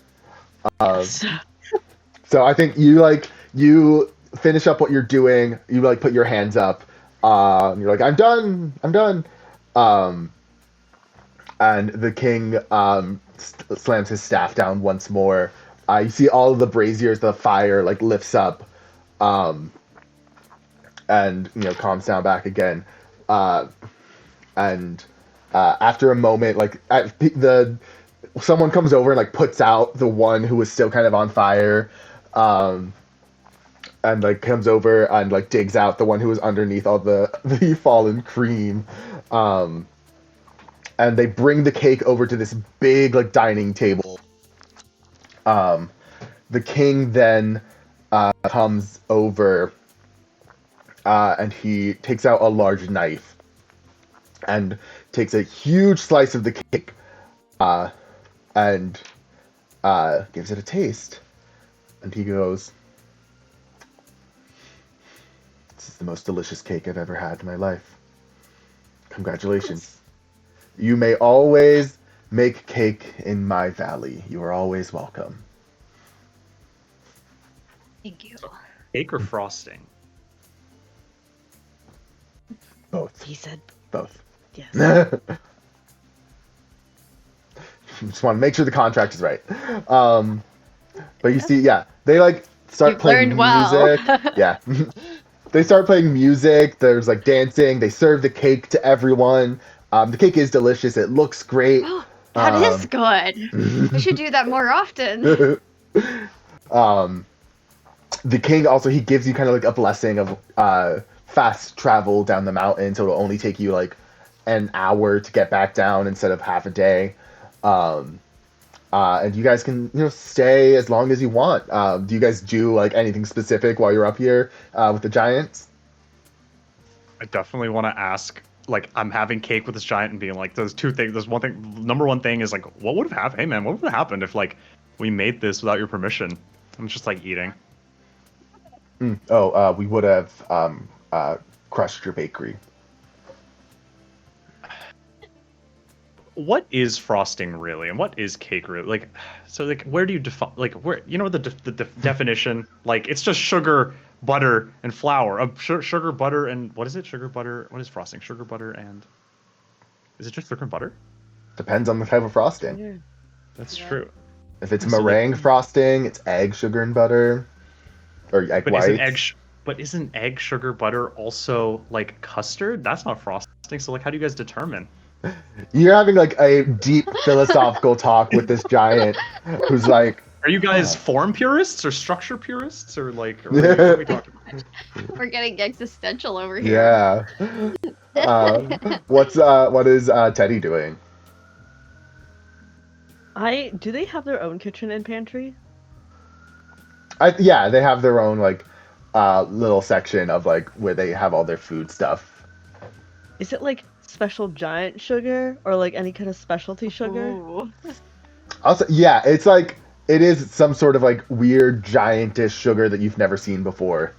So I think you finish up what you're doing. You like put your hands up. You're like, I'm done. And the king slams his staff down once more. You see all of the braziers, the fire like lifts up, and calms down back again. And after a moment, like the someone comes over and like puts out the one who was still kind of on fire, and like comes over and like digs out the one who was underneath all the fallen cream, and they bring the cake over to this big like dining table. The king then comes over, and he takes out a large knife and takes a huge slice of the cake, and gives it a taste. And he goes, "This is the most delicious cake I've ever had in my life. Congratulations. You may always make cake in my valley. You are always welcome." Thank you. Cake or frosting? Both. He said Both. yes. Just want to make sure the contract is right. But you see, yeah, they like start You've playing learned well. music. Yeah. They start playing music. There's like dancing. They serve the cake to everyone. The cake is delicious. It looks great. That is good. We should do that more often. The king also, he gives you kind of like a blessing of fast travel down the mountain, so it'll only take you like an hour to get back down instead of half a day. And you guys can, stay as long as you want. Do you guys do like anything specific while you're up here with the giants? I definitely want to ask. Like, I'm having cake with this giant and being like, there's two things. There's one thing. Number one thing is like, what would have happened? Hey man, what would have happened if like we made this without your permission? I'm just like eating. We would have crushed your bakery. What is frosting really, and what is cake really? Like, so like, where do you define? Like, where the definition? Like, it's just sugar, butter, and flour. Sugar, butter, and what is it? Sugar, butter. What is frosting? Sugar, butter, and is it just sugar and butter? Depends on the type of frosting. That's true. If it's meringue frosting, it's egg, sugar, and butter, or egg whites. Isn't egg, sugar, butter also like custard? That's not frosting. So like, how do you guys determine? You're having like a deep philosophical talk with this giant who's like, are you guys form purists or structure purists or like, what are we talking about? We're getting existential over here. Yeah. What is Teddy doing? Do they have their own kitchen and pantry? Yeah, they have their own like little section of like where they have all their food stuff. Is it like special giant sugar or like any kind of specialty sugar? Ooh. Also, yeah, it's like it is some sort of like weird giantish sugar that you've never seen before.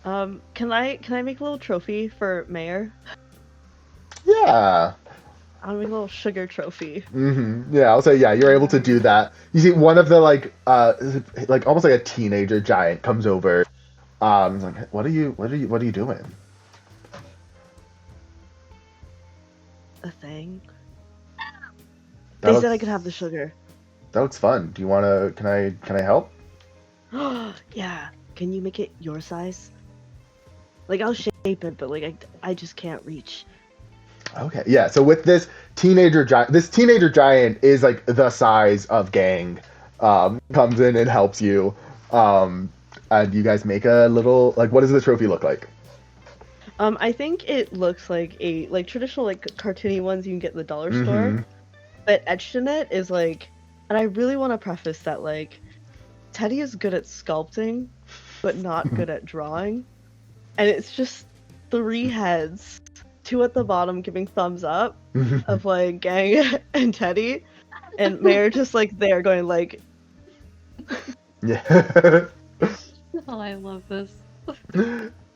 Can I make a little trophy for Mayor? Yeah. I'll make a little sugar trophy. Yeah, I'll say yeah. You're able to do that. You see, one of the like almost like a teenager giant comes over. He's like, what are you doing? A thing. That They said I could have the sugar. That looks fun. Do you wanna? Can I help? Yeah. Can you make it your size? Like I'll shape it, but like I just can't reach. Okay, yeah. So with this teenager giant is like the size of Gang. Comes in and helps you. And you guys make a little like. What does the trophy look like? I think it looks like a traditional like cartoony ones you can get in the dollar store, but etched in it is like, and I really want to preface that like, Teddy is good at sculpting, but not good at drawing, and it's just 3 heads, 2 at the bottom giving thumbs up, of like Gang and Teddy, and Mayor just like there going like, yeah. Oh, I love this.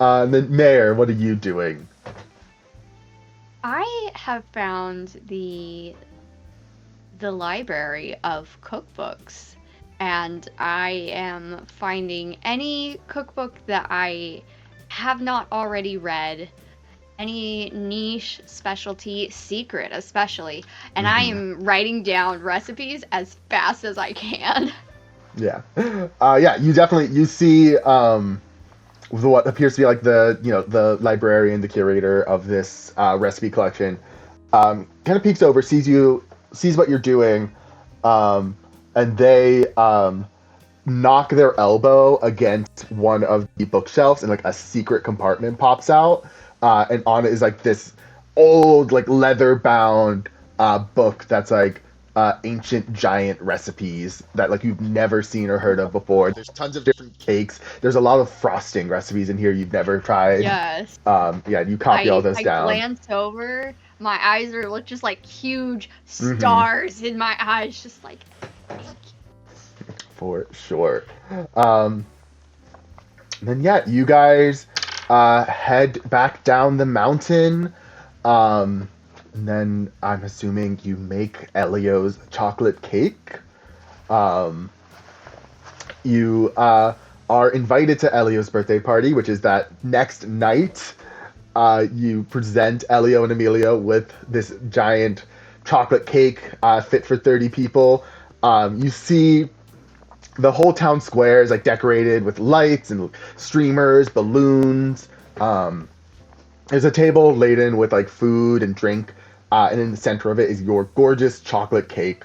And then Mayor, what are you doing? I have found the library of cookbooks, and I am finding any cookbook that I have not already read, any niche, specialty, secret especially, and I am writing down recipes as fast as I can. Yeah. Yeah, you see what appears to be like the librarian, the curator of this recipe collection, kind of peeks over, sees you sees what you're doing, and they knock their elbow against one of the bookshelves, and like a secret compartment pops out, and on it is like this old, like leather bound book that's like ancient giant recipes that like you've never seen or heard of before. There's tons of different cakes. There's a lot of frosting recipes in here you've never tried. Yes. Yeah, you copy all those I down. glance over. My eyes are look just like huge stars in my eyes, just like. For sure. Then yeah, you guys head back down the mountain. And then I'm assuming you make Elio's chocolate cake. You are invited to Elio's birthday party, which is that next night. You present Elio and Emilio with this giant chocolate cake fit for 30 people. You see the whole town square is like decorated with lights and streamers, balloons. There's a table laden with like food and drink, and in the center of it is your gorgeous chocolate cake.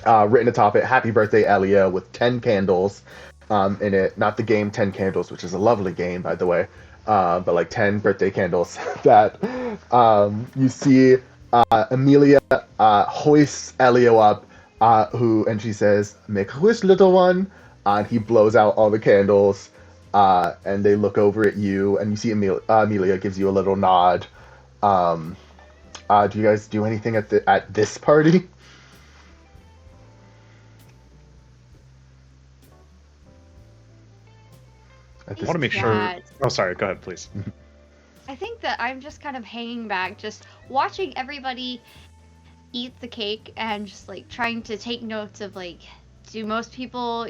Written atop it, "Happy Birthday, Elio," with 10 candles in it. Not the game 10 Candles, which is a lovely game, by the way, but like 10 birthday candles that you see. Amelia hoists Elio up, and she says, "Make a wish, little one." And he blows out all the candles, and they look over at you, and you see Amelia gives you a little nod. Do you guys do anything at this party? I want to make sure. Yeah. Oh, sorry. Go ahead, please. I think that I'm just kind of hanging back, just watching everybody eat the cake and just like trying to take notes of like, do most people,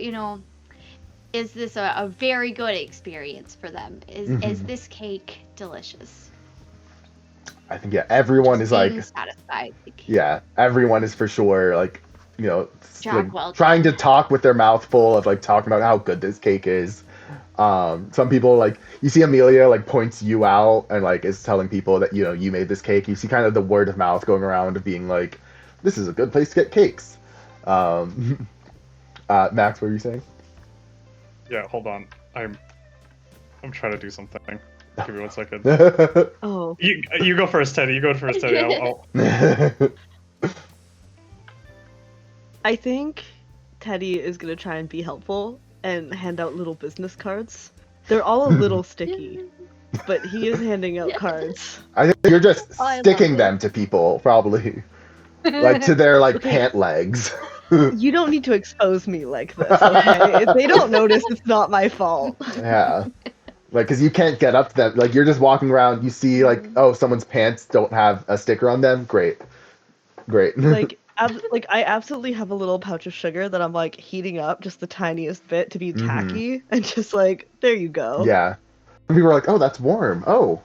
is this a very good experience for them? Is this cake delicious? I think everyone is like satisfied. Yeah, everyone is for sure like Well trying to talk with their mouth full of like talking about how good this cake is. Some people like you see Amelia like points you out and like is telling people that you made this cake. You see kind of the word of mouth going around of being like, this is a good place to get cakes. Max, what were you saying? Yeah, hold on. I'm trying to do something. Give me 1 second. Oh. You go first, Teddy. You go first, Teddy. I think Teddy is gonna try and be helpful and hand out little business cards. They're all a little sticky, but he is handing out cards. I think you're just I love sticking it. them to people, probably. Like to their like Okay. pant legs. You don't need to expose me like this, okay? If they don't notice, it's not my fault. Yeah. Like, because you can't get up to them. Like, you're just walking around, you see, like, oh, someone's pants don't have a sticker on them. Great. Like, I absolutely have a little pouch of sugar that I'm, like, heating up just the tiniest bit to be tacky. And just, like, there you go. Yeah. And people are like, oh, that's warm. Oh.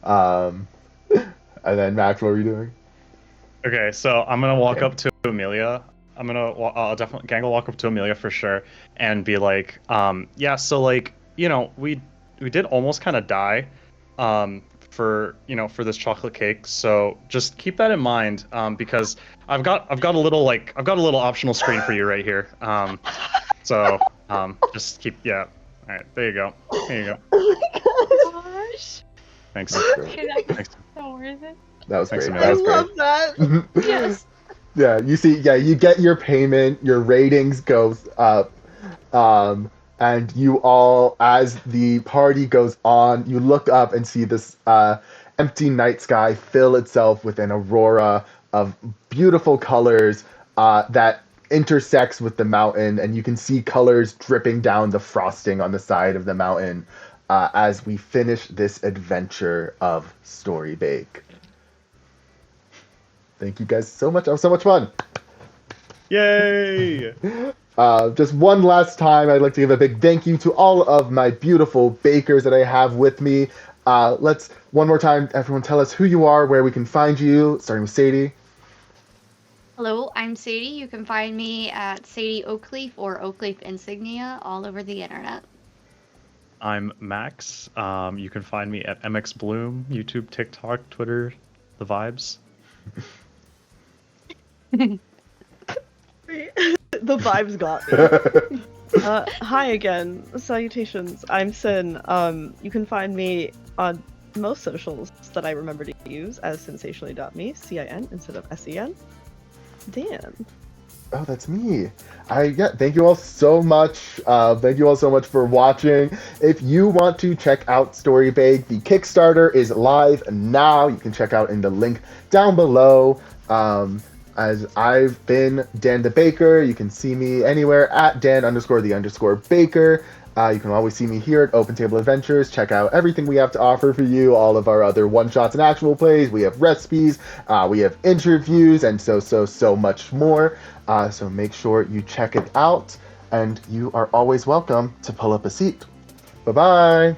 And then, Max, what were you doing? Okay, so I'm gonna walk up to Amelia. I'll definitely Gang will walk up to Amelia for sure and be like, yeah, so like, we did almost kind of die, for this chocolate cake. So just keep that in mind, because I've got a little optional screen for you right here. So just keep All right, there you go. Here you go. Oh my gosh. Thanks. Okay, that was Thanks. so worth it. That was Thanks, great. Amelia. That was I great. love that. Yes. Yeah, you see, you get your payment, your ratings goes up, and you all, as the party goes on, you look up and see this empty night sky fill itself with an aurora of beautiful colors that intersects with the mountain, and you can see colors dripping down the frosting on the side of the mountain as we finish this adventure of StoryBake. Thank you guys so much. That was so much fun. Yay! Just one last time, I'd like to give a big thank you to all of my beautiful bakers that I have with me. Let's, one more time, everyone tell us who you are, where we can find you, starting with Sadie. Hello, I'm Sadie. You can find me at Sadie Oakleaf or Oakleaf Insignia all over the internet. I'm Max. You can find me at MXBloom, YouTube, TikTok, Twitter, the vibes. The vibes got me. Hi again. Salutations. I'm Sin. You can find me on most socials that I remember to use as sensationally.me, CIN instead of SEN. Dan. Oh, that's me. Thank you all so much. Thank you all so much for watching. If you want to check out StoryBake, the Kickstarter is live now. You can check out in the link down below. As I've been Dan the Baker, you can see me anywhere at Dan_the_Baker. You can always see me here at Open Table Adventures. Check out everything we have to offer for you, all of our other one-shots and actual plays. We have recipes, we have interviews, and so much more. So make sure you check it out, and you are always welcome to pull up a seat. Bye-bye!